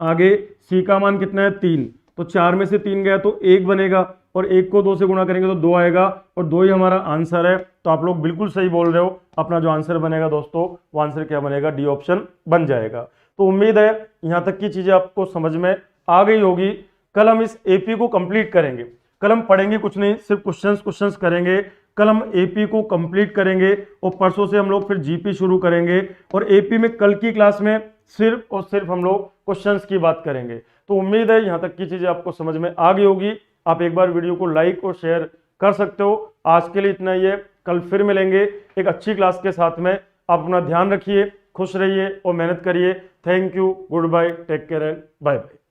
आगे सी का मान कितना है? 3। तो 4 में से 3 गया तो 1 बनेगा और 1 को 2 से गुणा करेंगे तो 2 आएगा और 2 ही हमारा आंसर है। तो आप लोग बिल्कुल सही बोल रहे हो। अपना जो आंसर बनेगा दोस्तों, वो आंसर क्या बनेगा? डी ऑप्शन बन जाएगा। तो उम्मीद है यहाँ तक की चीजें आपको समझ में आ गई होगी। कल हम इस एपी को कंप्लीट करेंगे। कल हम पढ़ेंगे कुछ नहीं, सिर्फ क्वेश्चंस करेंगे। कल हम एपी को कंप्लीट करेंगे और परसों से हम लोग फिर जीपी शुरू करेंगे। और एपी में कल की क्लास में सिर्फ और सिर्फ हम लोग क्वेश्चंस की बात करेंगे। तो उम्मीद है यहाँ तक की चीजें आपको समझ में आ गई होगी। आप एक बार वीडियो को लाइक और शेयर कर सकते हो। आज के लिए इतना ही है। कल फिर मिलेंगे एक अच्छी क्लास के साथ में। आप अपना ध्यान रखिए, खुश रहिए और मेहनत करिए। Thank you, goodbye, take care and bye bye.